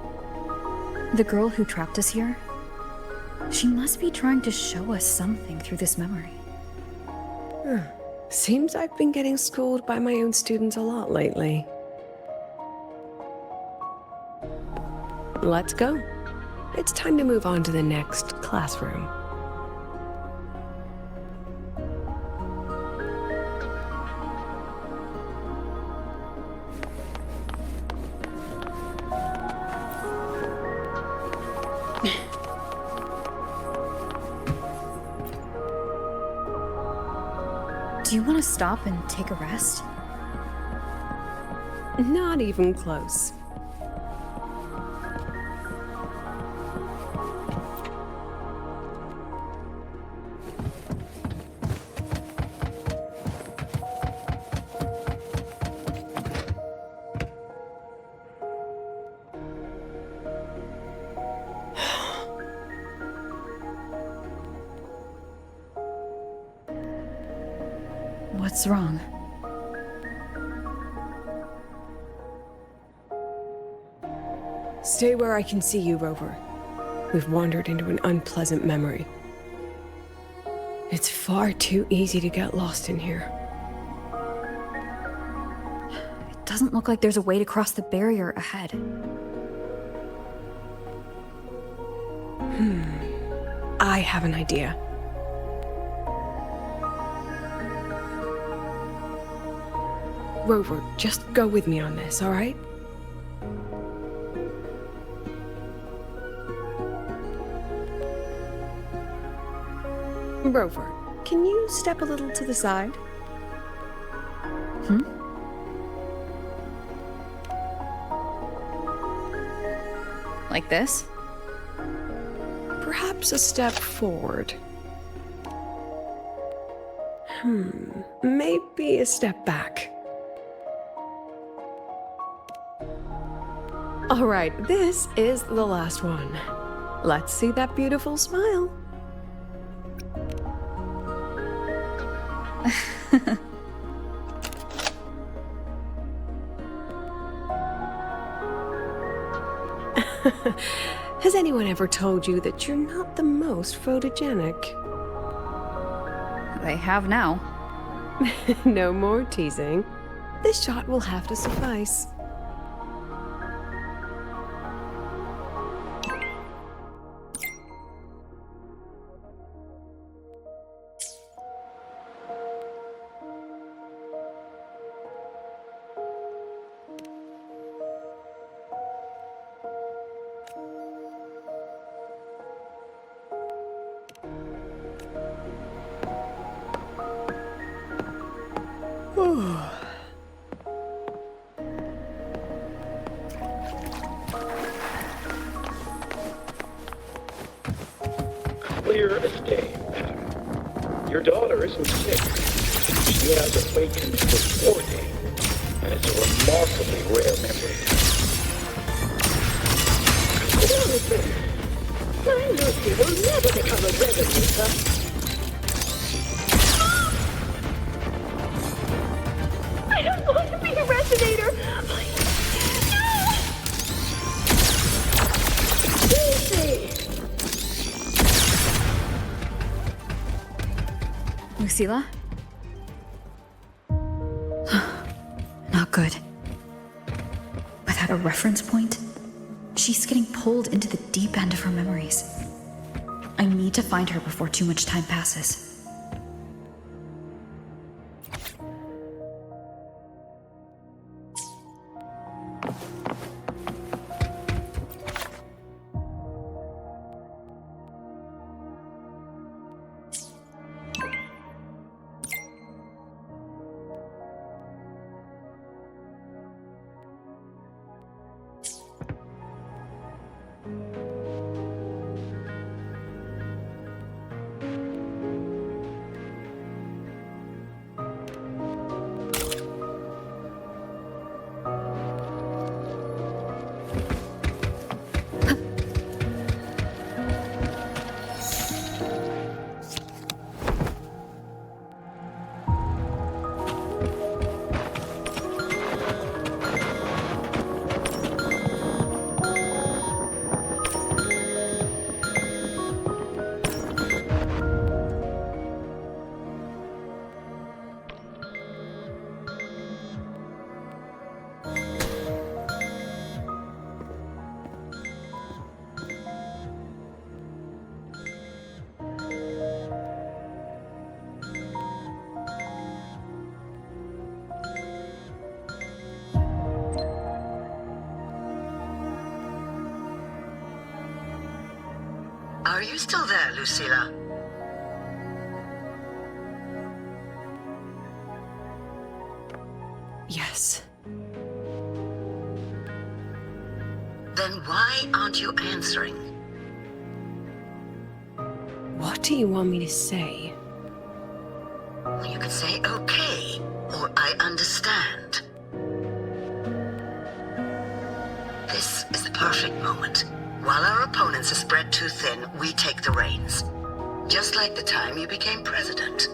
The girl who trapped us here? She must be trying to show us something through this memory. Seems I've been getting schooled by my own students a lot lately. Let's go. It's time to move on to the next classroom. Do you want to stop and take a rest? Not even close. What's wrong? Stay where I can see you, Rover. We've wandered into an unpleasant memory. It's far too easy to get lost in here. It doesn't look like there's a way to cross the barrier ahead. I have an idea. Rover, just go with me on this, all right? Rover, can you step a little to the side? Like this? Perhaps a step forward. Maybe a step back. All right, this is the last one. Let's see that beautiful smile. Has anyone ever told you that you're not the most photogenic? They have now. No more teasing. This shot will have to suffice. Clear as day, madam. Your daughter isn't sick. She has awakened before day, and it's a remarkably rare memory. Jonathan, my Lucy will never become a resonator. I don't want to be a resonator. Please, no! Lucy! Lucilla? good. Without a reference point, she's getting pulled into the deep end of her memories. I need to find her before too much time passes. Are you still there, Lucilla? Yes. Then why aren't you answering? What do you want me to say? You could say okay, or I understand. This is the perfect moment. While our opponents are spread too thin, we take the reins. Just like the time you became president.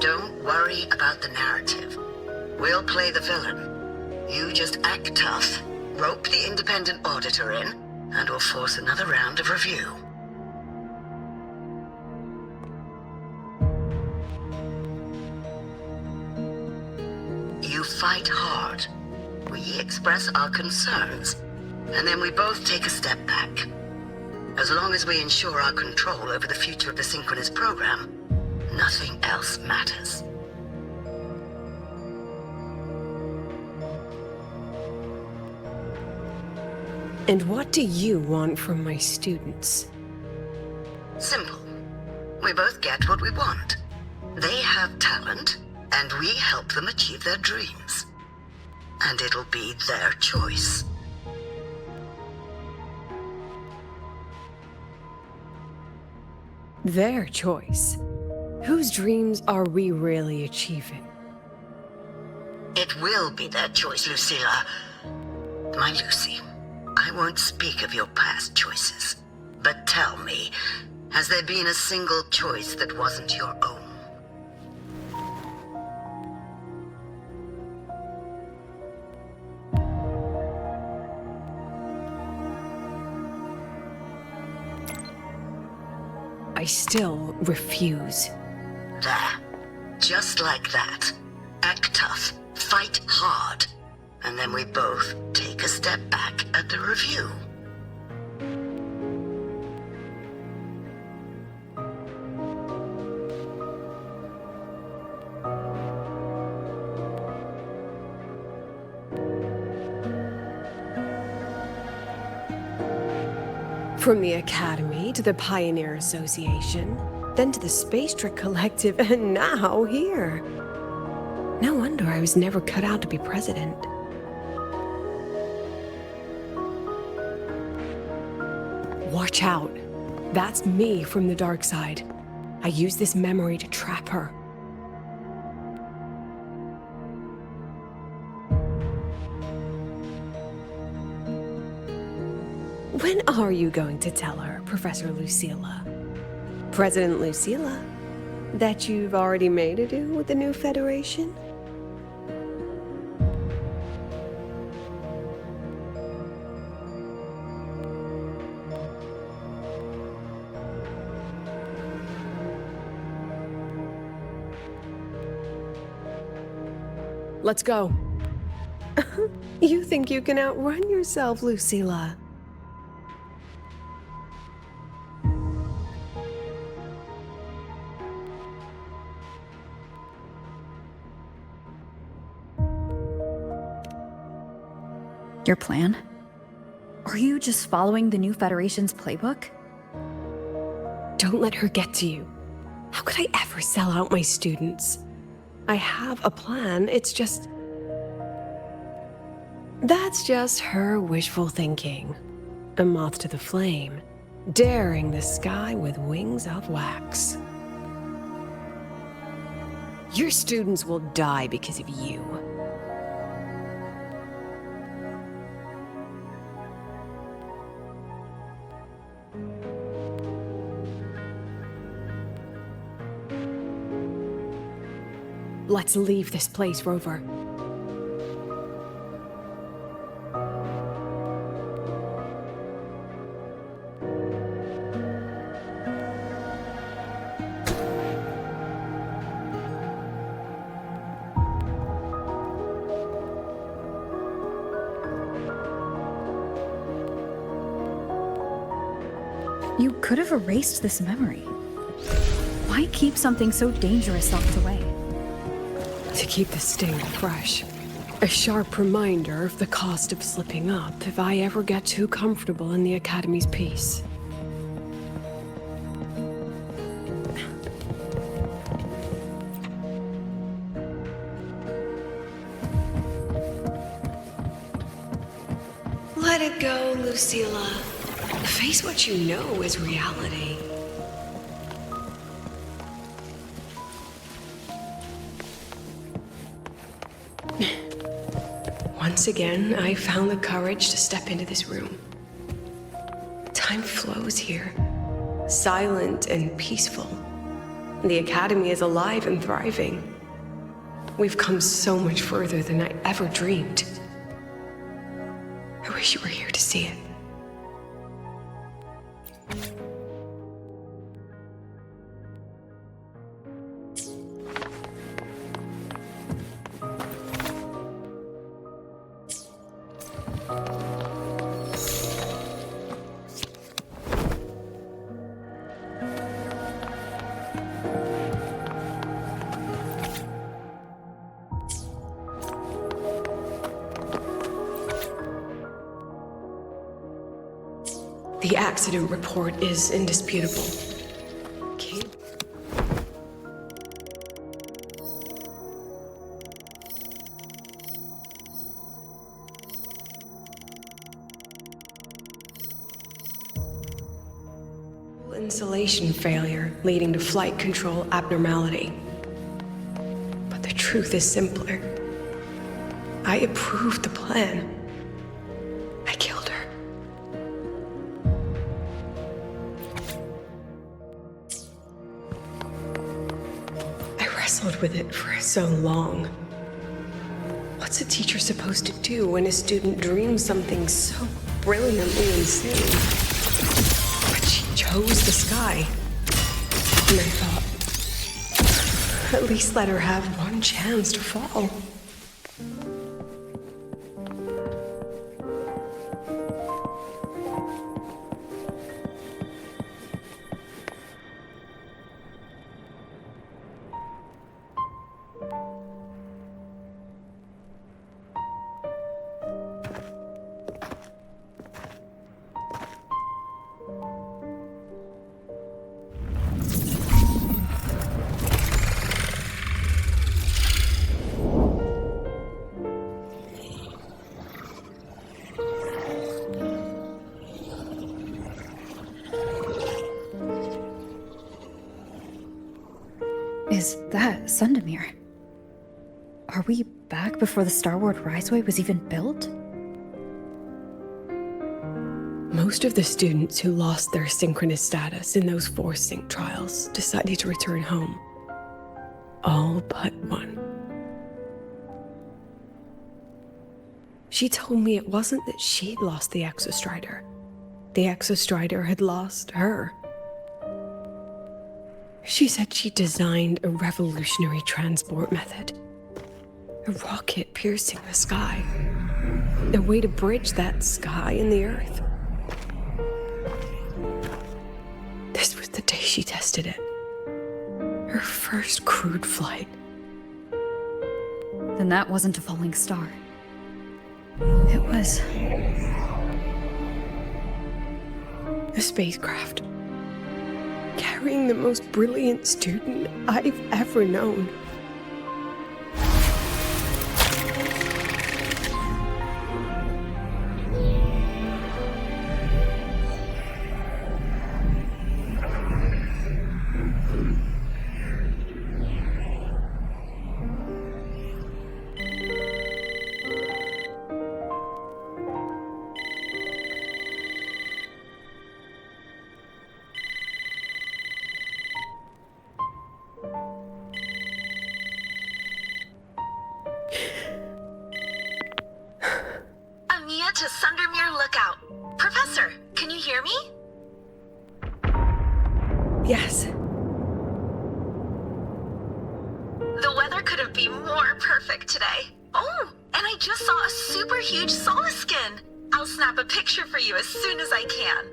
Don't worry about the narrative. We'll play the villain. You just act tough, rope the independent auditor in, and we'll force another round of review. You fight hard. We express our concerns, and then we both take a step back. As long as we ensure our control over the future of the synchronous program, nothing else matters. And what do you want from my students? Simple. We both get what we want. They have talent, and we help them achieve their dreams. And it'll be their choice. Their choice? Whose dreams are we really achieving? It will be their choice, Lucilla. My Lucy, I won't speak of your past choices. But tell me, has there been a single choice that wasn't your own? I still refuse. There. Just like that. Act tough, fight hard, and then we both take a step back at the review. From the Academy to the Pioneer Association, then to the Space Trick Collective, and now here. No wonder I was never cut out to be president. Watch out. That's me from the dark side. I use this memory to trap her. When are you going to tell her, Professor Lucilla? President Lucilla? That you've already made a deal with the new Federation? let's go. You think you can outrun yourself, Lucilla? Your plan? Are you just following the new Federation's playbook? Don't let her get to you. How could I ever sell out my students? I have a plan, it's just... That's just her wishful thinking. A moth to the flame, daring the sky with wings of wax. Your students will die because of you. Let's leave this place, Rover. You could have erased this memory. Why keep something so dangerous locked away? To keep the sting fresh. A sharp reminder of the cost of slipping up if I ever get too comfortable in the Academy's peace. Let it go, Lucilla. Face what you know is reality. Once again, I found the courage to step into this room. Time flows here, silent and peaceful. The Academy is alive and thriving. We've come so much further than I ever dreamed. I wish you were here to see it. The accident report is indisputable. Insulation failure leading to flight control abnormality. But the truth is simpler. I approved the plan. I killed her. I wrestled with it for so long. What's a teacher supposed to do when a student dreams something so brilliantly insane? But she chose the sky. And I thought, at least let her have one chance to fall. Is that Sundamir? Are we back before the Lahai-Roi was even built? Most of the students who lost their synchronous status in those 4 sync trials decided to return home. All but one. She told me it wasn't that she'd lost the Exostrider. The Exostrider had lost her. She said she designed a revolutionary transport method. A rocket piercing the sky. A way to bridge that sky and the Earth. This was the day she tested it. Her first crewed flight. Then that wasn't a falling star. It was... a spacecraft. Carrying the most brilliant student I've ever known. To Sundermere Lookout. Professor, can you hear me? Yes. The weather couldn't be more perfect today. Oh, and I just saw a super huge solaskin. I'll snap a picture for you as soon as I can.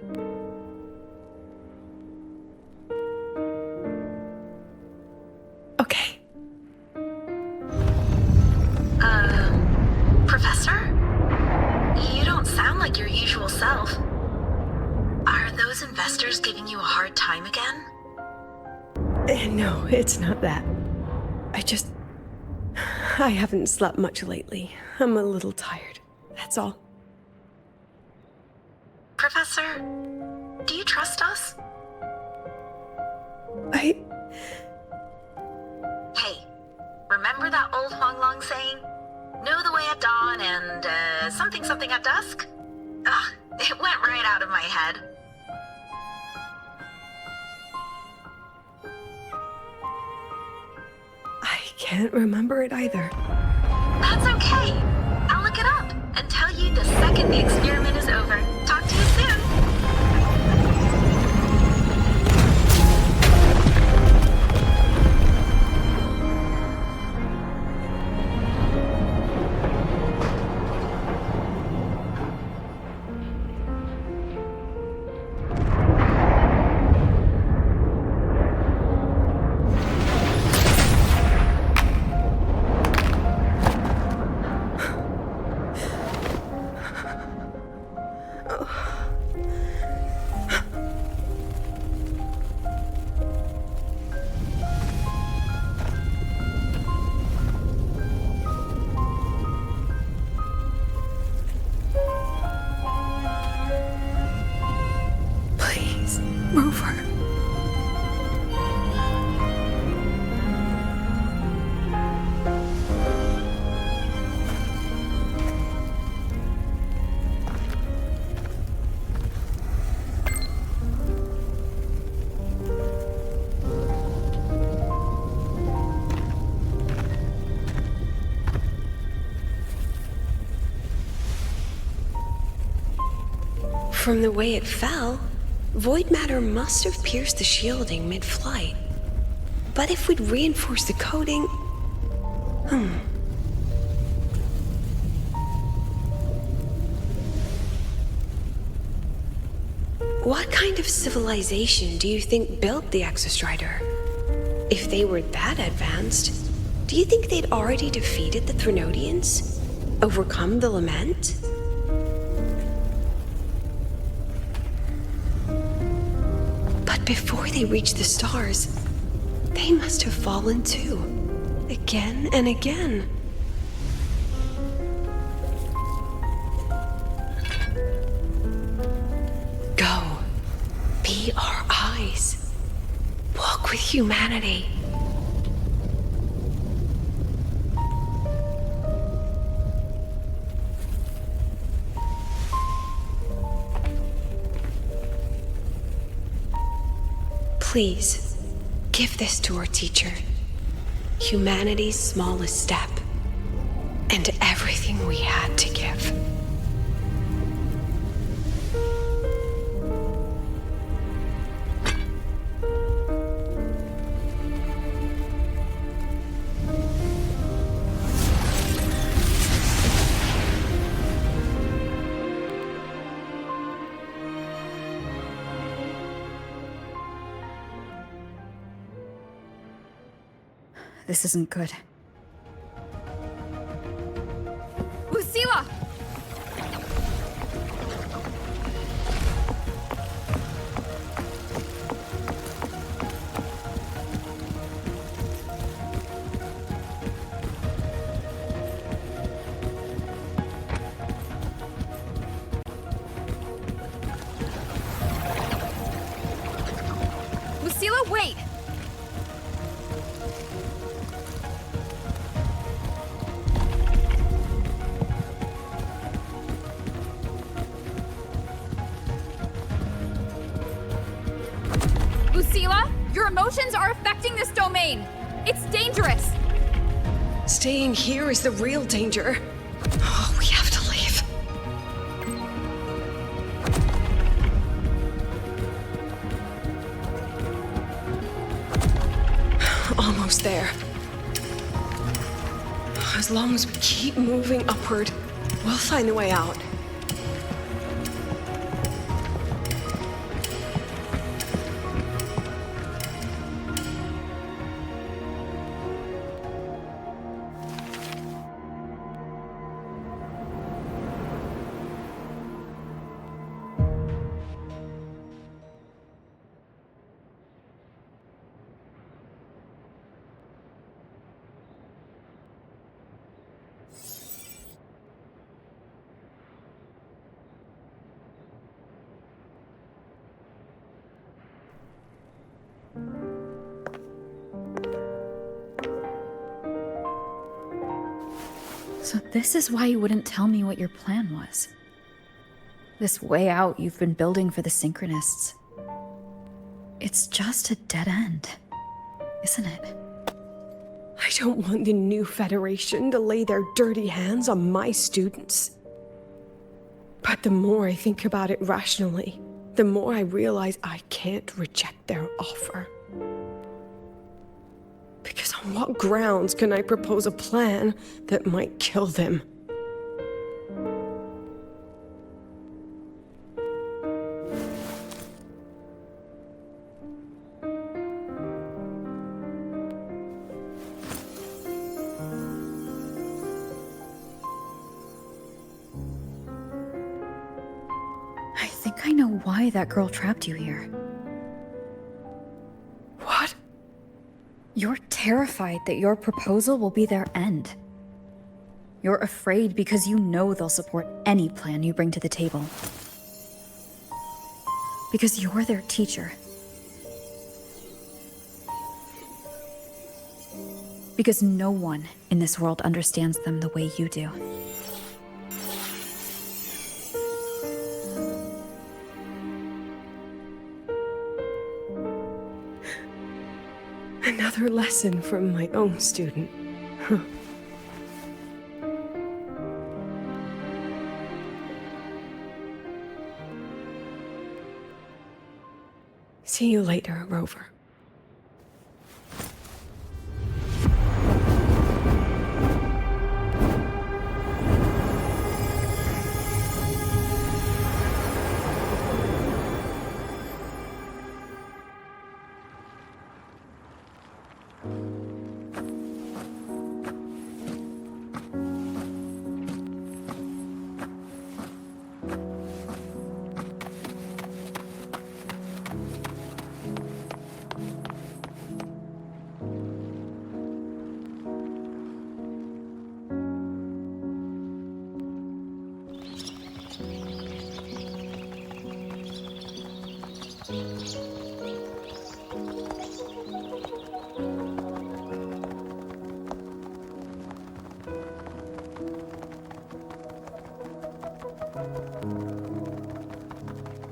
Okay. Professor? You don't sound like your usual self. Are those investors giving you a hard time again? No, it's not that. I haven't slept much lately. I'm a little tired. That's all. Professor, do you trust us? Hey, remember that old Huanglong saying? Know the way at dawn and, something at dusk? Ugh, it went right out of my head. I can't remember it either. That's okay. I'll look it up and tell you the second the experiment is over. Talk to you soon. From the way it fell, void matter must have pierced the shielding mid-flight. But if we'd reinforced the coating... What kind of civilization do you think built the Exostrider? If they were that advanced, do you think they'd already defeated the Threnodians? Overcome the Lament? But before they reached the stars, they must have fallen too. Again and again. Go. Be our eyes. Walk with humanity. Please, give this to our teacher. Humanity's smallest step, and everything we had to give. This isn't good. Lucilla! Lucilla, wait! Lucilla, your emotions are affecting this domain. It's dangerous. Staying here is the real danger. Oh, we have to leave. Almost there. As long as we keep moving upward, we'll find a way out. So this is why you wouldn't tell me what your plan was. This way out you've been building for the Synchronists. It's just a dead end, isn't it? I don't want the new Federation to lay their dirty hands on my students. But the more I think about it rationally, the more I realize I can't reject their offer. Because on what grounds can I propose a plan that might kill them? I think I know why that girl trapped you here. What? You're terrified that your proposal will be their end. You're afraid because you know they'll support any plan you bring to the table. Because you're their teacher. Because no one in this world understands them the way you do. Another lesson from my own student. Huh. See you later, Rover.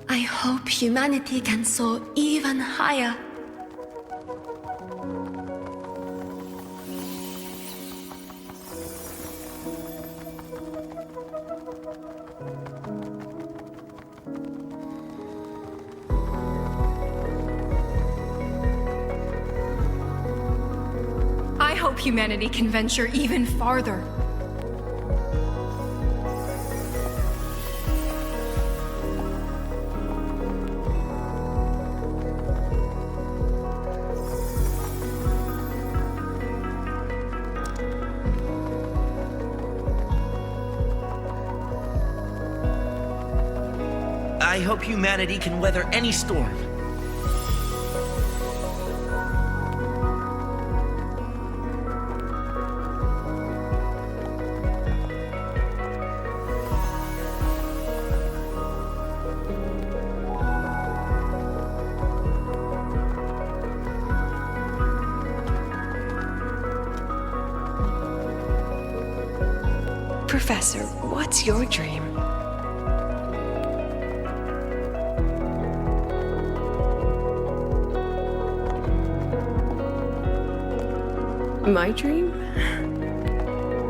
I hope humanity can soar even higher. I hope humanity can venture even farther. I hope humanity can weather any storm. Professor, what's your dream? My dream?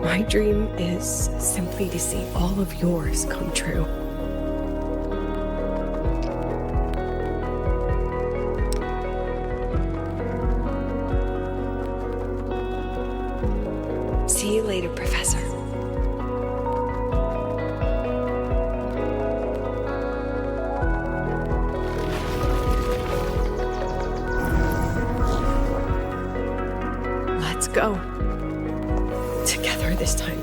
My dream is simply to see all of yours come true. See you later, Professor. Let's go. Together this time.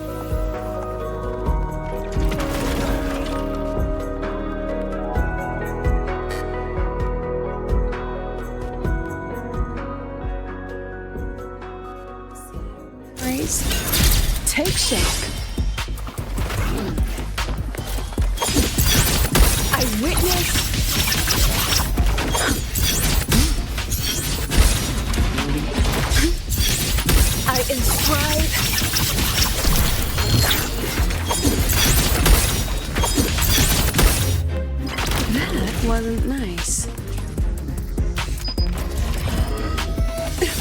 Praise. Take shape. I witness. I inscribe. That wasn't nice.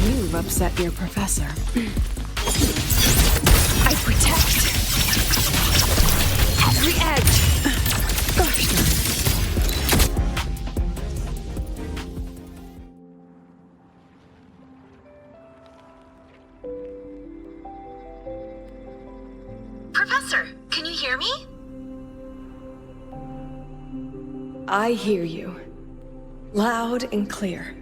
You've upset your professor. I protect every edge. Gosh darn. Professor, can you hear me? I hear you. Loud and clear.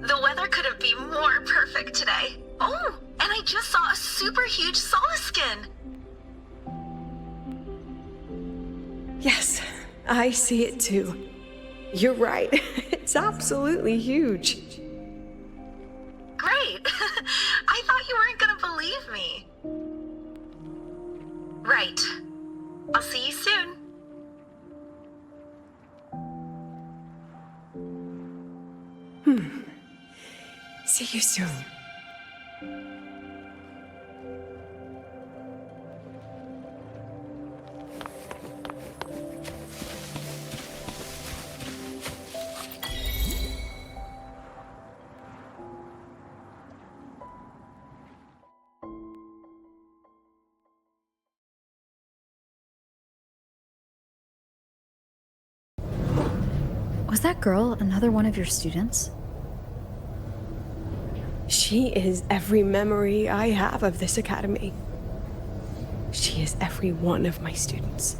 The weather couldn't be more perfect today. Oh, and I just saw a super huge solaskin. Yes, I see it too. You're right. It's absolutely huge. Great. I thought you weren't gonna believe me. Right. I'll see you soon. See you soon. Was that girl another one of your students? She is every memory I have of this academy. She is every one of my students.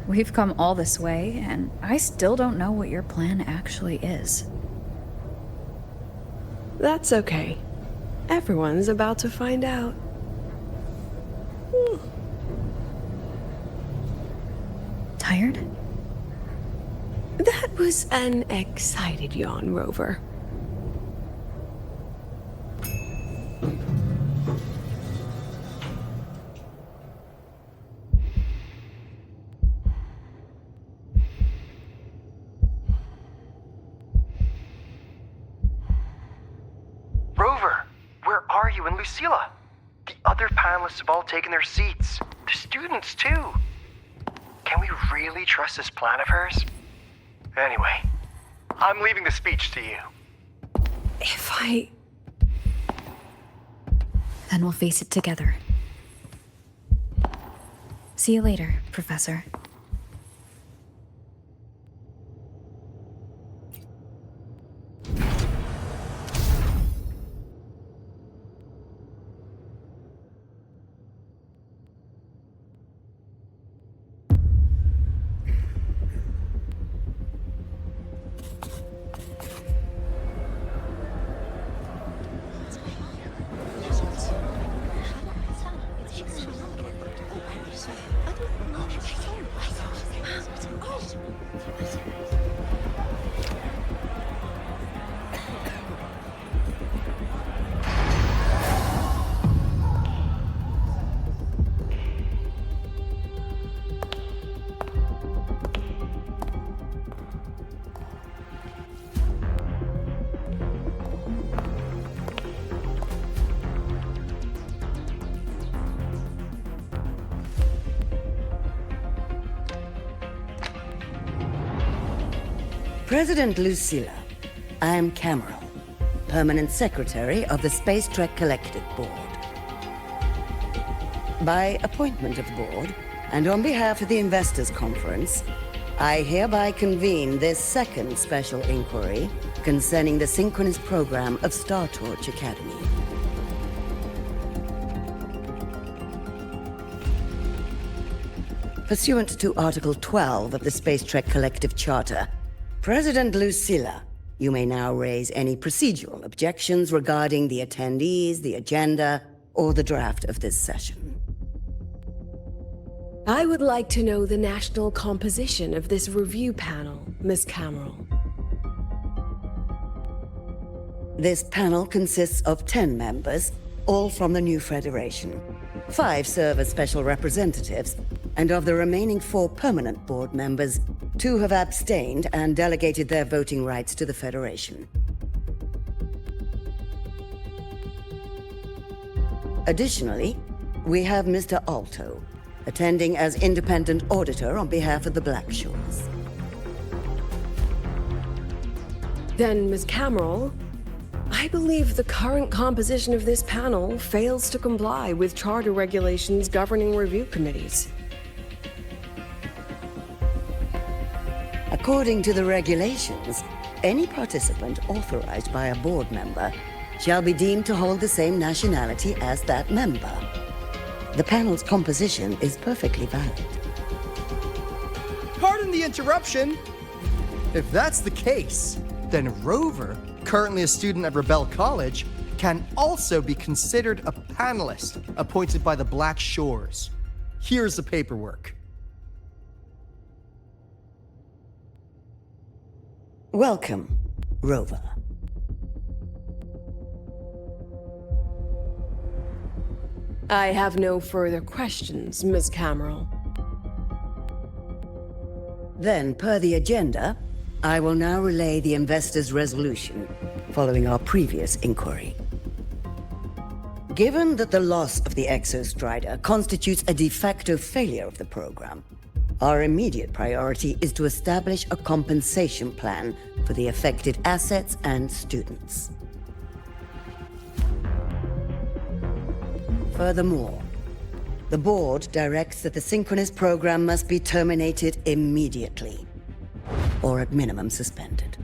We've come all this way, and I still don't know what your plan actually is. That's okay. Everyone's about to find out. Tired? That was an excited yawn, Rover. Rover, where are you and Lucilla? The other panelists have all taken their seats. The students, too. Can we really trust this plan of hers? Anyway, I'm leaving the speech to you. Then we'll face it together. See you later, Professor. President Lucilla, I am Cameron, Permanent Secretary of the Space Trek Collective Board. By appointment of the board, and on behalf of the Investors Conference, I hereby convene this second special inquiry concerning the synchronous program of Star Torch Academy. Pursuant to Article 12 of the Space Trek Collective Charter, President Lucilla, you may now raise any procedural objections regarding the attendees, the agenda, or the draft of this session. I would like to know the national composition of this review panel, Miss Cameron. This panel consists of 10 members, all from the new Federation. 5 serve as special representatives, and of the remaining 4 permanent board members, 2 have abstained and delegated their voting rights to the Federation. Additionally, we have Mr. Alto, attending as independent auditor on behalf of the Blackshores. Then, Ms. Cameron, I believe the current composition of this panel fails to comply with charter regulations governing review committees. According to the regulations, any participant authorized by a board member shall be deemed to hold the same nationality as that member. The panel's composition is perfectly valid. Pardon the interruption. If that's the case, then Rover, currently a student at Rebel College, can also be considered a panelist appointed by the Black Shores. Here's the paperwork. Welcome, Rover. I have no further questions, Ms. Cameron. Then, per the agenda, I will now relay the investors' resolution following our previous inquiry. Given that the loss of the Exostrider constitutes a de facto failure of the program, our immediate priority is to establish a compensation plan for the affected assets and students. Furthermore, the board directs that the synchronous program must be terminated immediately, or at minimum suspended.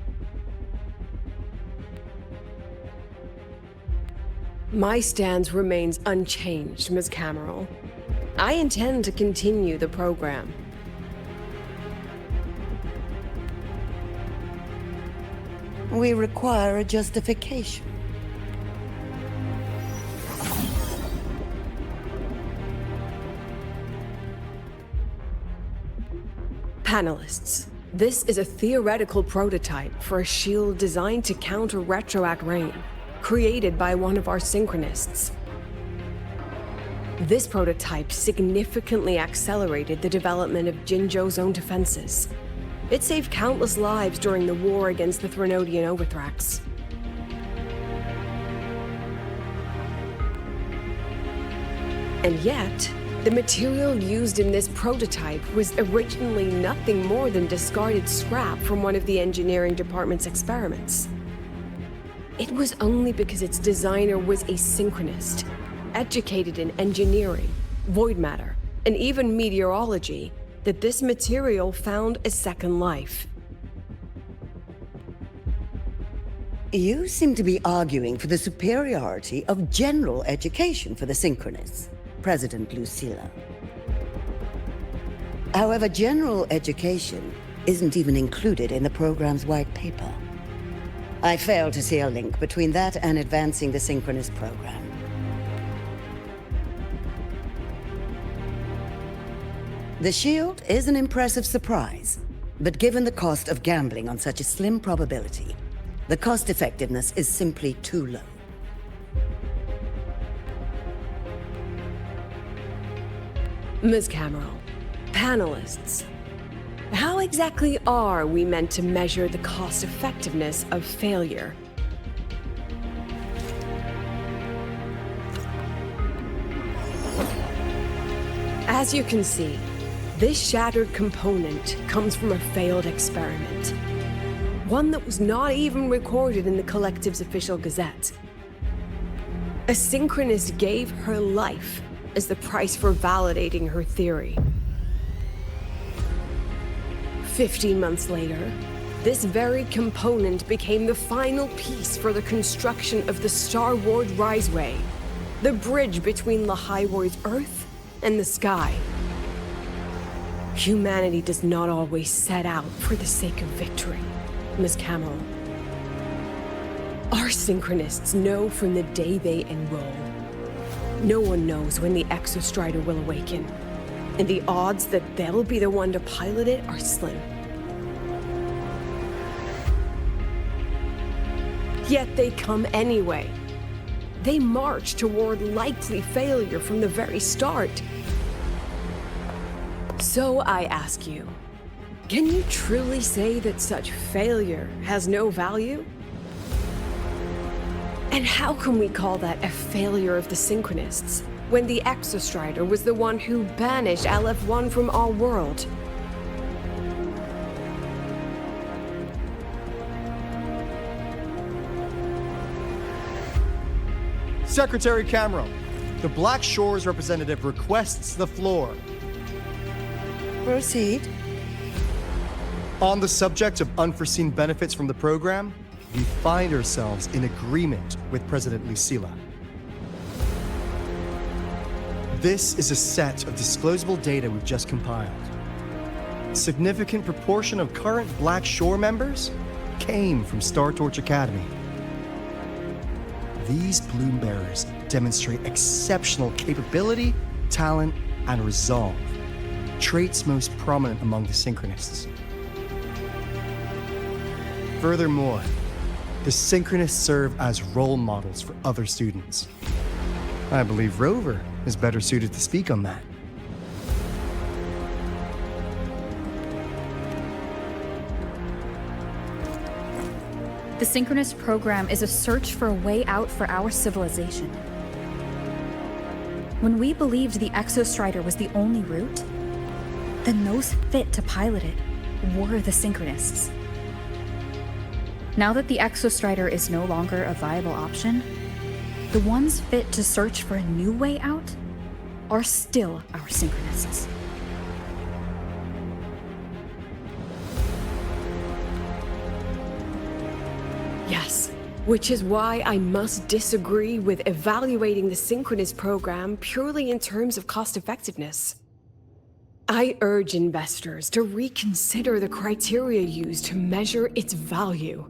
My stance remains unchanged, Ms. Cameron. I intend to continue the program. We require a justification. Panelists, this is a theoretical prototype for a shield designed to counter retroact rain, created by one of our synchronists. This prototype significantly accelerated the development of Jinzhou's own defenses. It saved countless lives during the war against the Threnodian Overthrax. And yet, the material used in this prototype was originally nothing more than discarded scrap from one of the engineering department's experiments. It was only because its designer was a synchronist, educated in engineering, void matter, and even meteorology, that this material found a second life. You seem to be arguing for the superiority of general education for the synchronists, President Lucilla. However, general education isn't even included in the program's white paper. I fail to see a link between that and advancing the synchronous program. The shield is an impressive surprise, but given the cost of gambling on such a slim probability, the cost effectiveness is simply too low. Ms. Cameron, panelists, how exactly are we meant to measure the cost effectiveness of failure? As you can see, this shattered component comes from a failed experiment. One that was not even recorded in the Collective's official gazette. A synchronist gave her life as the price for validating her theory. 15 months later, this very component became the final piece for the construction of the Starward Riseway, the bridge between Lahai-Roi's Earth and the sky. Humanity does not always set out for the sake of victory, Ms. Camel. Our synchronists know from the day they enroll. No one knows when the Exostrider will awaken, and the odds that they'll be the one to pilot it are slim. Yet they come anyway. They march toward likely failure from the very start. So I ask you, can you truly say that such failure has no value? And how can we call that a failure of the Synchronists, when the Exostrider was the one who banished LF1 from our world? Secretary Camero, the Black Shores representative requests the floor. Proceed. On the subject of unforeseen benefits from the program, we find ourselves in agreement with President Lucilla. This is a set of disclosable data we've just compiled. A significant proportion of current Black Shore members came from Star Torch Academy. These Bloom Bearers demonstrate exceptional capability, talent, and resolve, traits most prominent among the Synchronists. Furthermore, the Synchronists serve as role models for other students. I believe Rover is better suited to speak on that. The Synchronous program is a search for a way out for our civilization. When we believed the Exostrider was the only route, then those fit to pilot it were the Synchronists. Now that the Exostrider is no longer a viable option, the ones fit to search for a new way out are still our Synchronists. Yes, which is why I must disagree with evaluating the Synchronous program purely in terms of cost-effectiveness. I urge investors to reconsider the criteria used to measure its value.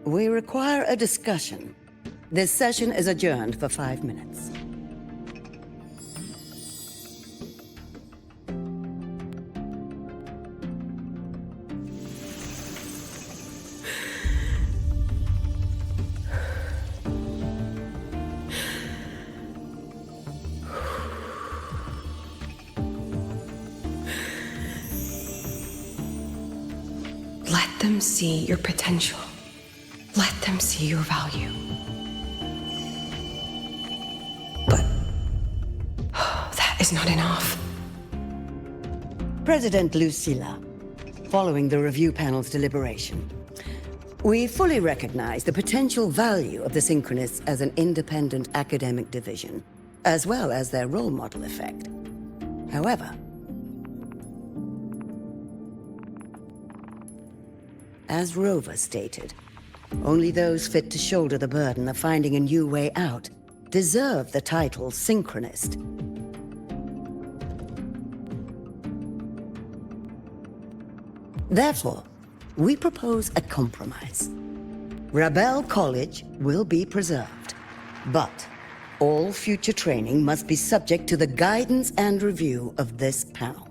We require a discussion. This session is adjourned for 5 minutes. Let them see your potential. Let them see your value. But that is not enough. President Lucilla, following the review panel's deliberation, we fully recognize the potential value of the Synchronists as an independent academic division, as well as their role model effect. However, as Rover stated, only those fit to shoulder the burden of finding a new way out deserve the title Synchronist. Therefore, we propose a compromise. Rebel College will be preserved, but all future training must be subject to the guidance and review of this panel.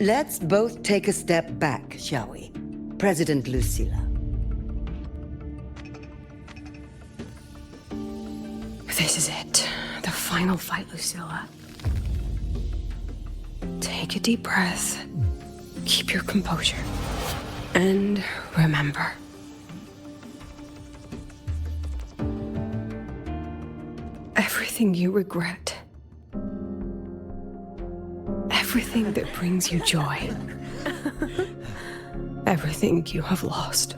Let's both take a step back, shall we? President Lucilla. This is it. The final fight, Lucilla. Take a deep breath. Keep your composure. And remember. Everything everything you regret. Everything that brings you joy. Everything you have lost.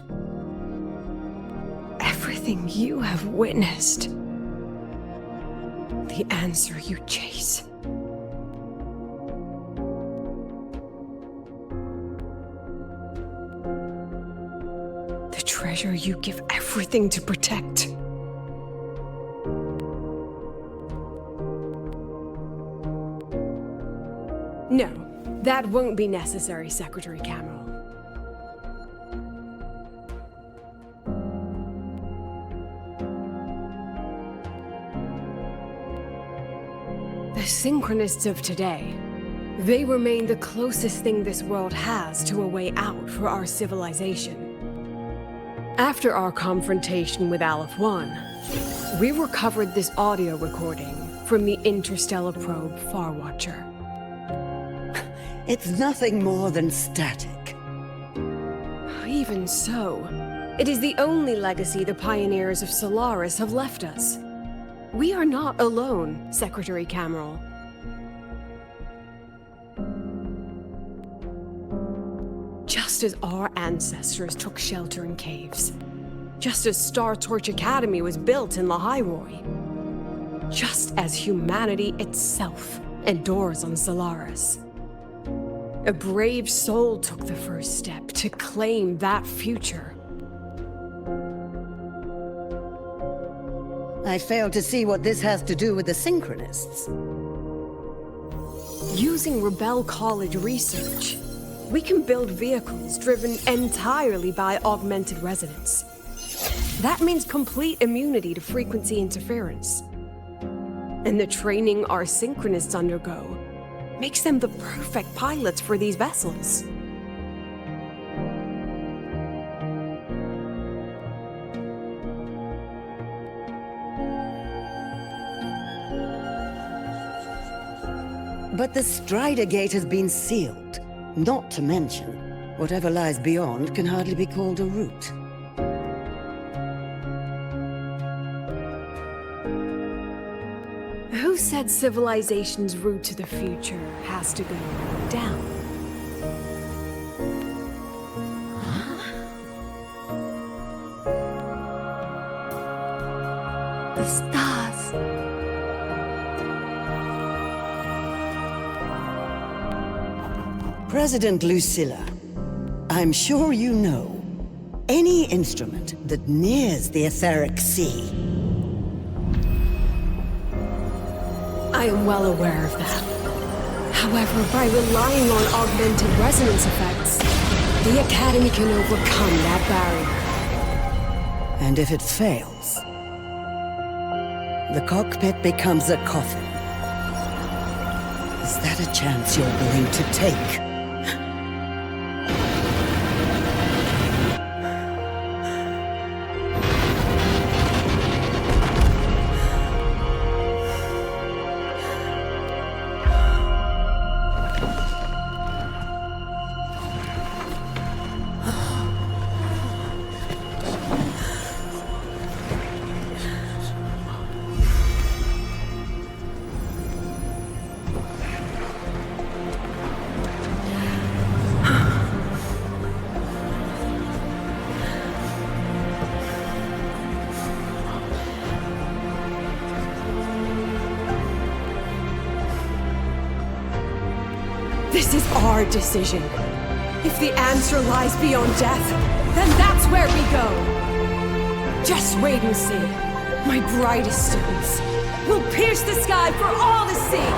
Everything you have witnessed. The answer you chase. The treasure you give everything to protect. No, that won't be necessary, Secretary Camel. The Synchronists of today, they remain the closest thing this world has to a way out for our civilization. After our confrontation with Aleph 1, we recovered this audio recording from the interstellar probe Farwatcher. It's nothing more than static. Even so, it is the only legacy the pioneers of Solaris have left us. We are not alone, Secretary Cameral. Just as our ancestors took shelter in caves, just as Star Torch Academy was built in Lahai-Roi, just as humanity itself endures on Solaris, a brave soul took the first step to claim that future. I fail to see what this has to do with the Synchronists. Using Rebel College research, we can build vehicles driven entirely by augmented resonance. That means complete immunity to frequency interference. And the training our Synchronists undergo makes them the perfect pilots for these vessels. But the Strider Gate has been sealed. Not to mention, whatever lies beyond can hardly be called a route. Who said civilization's route to the future has to go down? The stars. President Lucilla, I'm sure you know, any instrument that nears the etheric sea. I am well aware of that. However, by relying on augmented resonance effects, the Academy can overcome that barrier. And if it fails, the cockpit becomes a coffin. Is that a chance you're willing to take? This is our decision. If the answer lies beyond death, then that's where we go. Just wait and see. My brightest students will pierce the sky for all to see.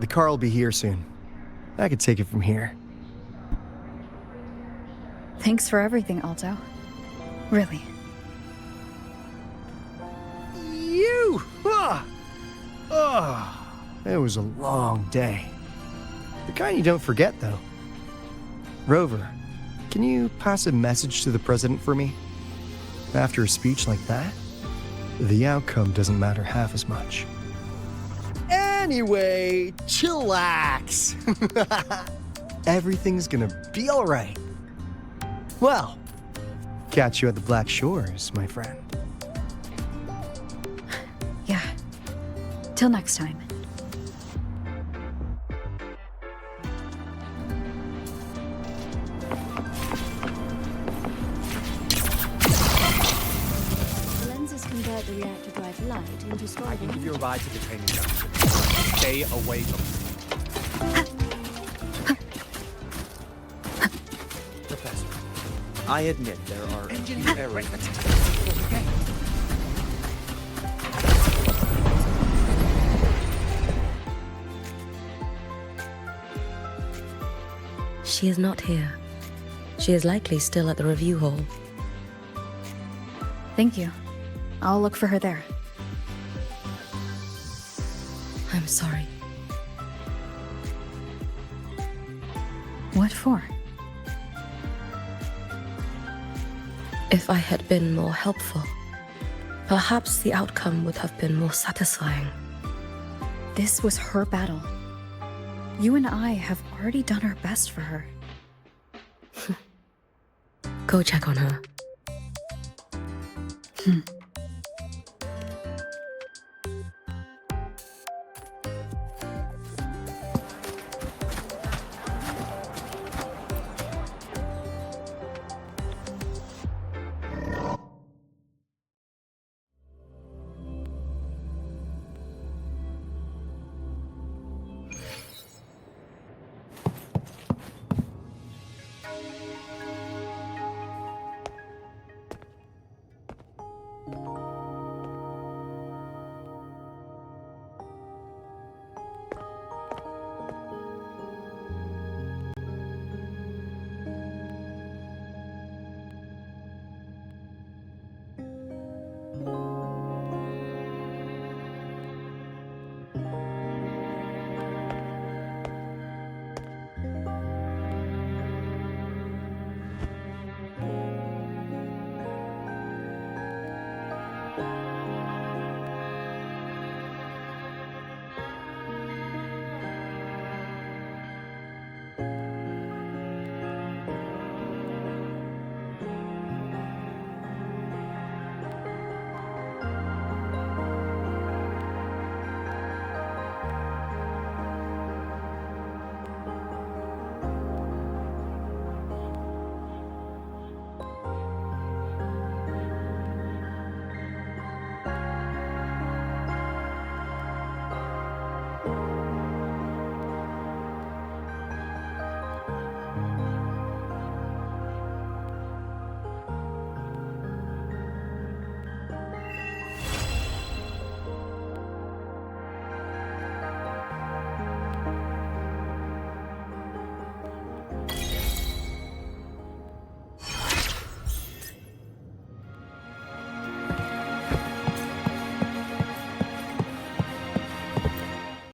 The car will be here soon. I could take it from here. Thanks for everything, Alto. Really. You! It was a long day. The kind you don't forget, though. Rover, can you pass a message to the President for me? After a speech like that, the outcome doesn't matter half as much. Anyway, chillax. Everything's gonna be all right. Well, catch you at the Black Shores, my friend. Yeah. Till next time. The lenses convert the reactor drive light into strong. I can give you a ride to the training ground. Stay away from me. Professor, I admit there are a few errors. She is not here. She is likely still at the review hall. Thank you. I'll look for her there. I'm sorry. What for? If I had been more helpful, perhaps the outcome would have been more satisfying. This was her battle. You and I have already done our best for her. Go check on her.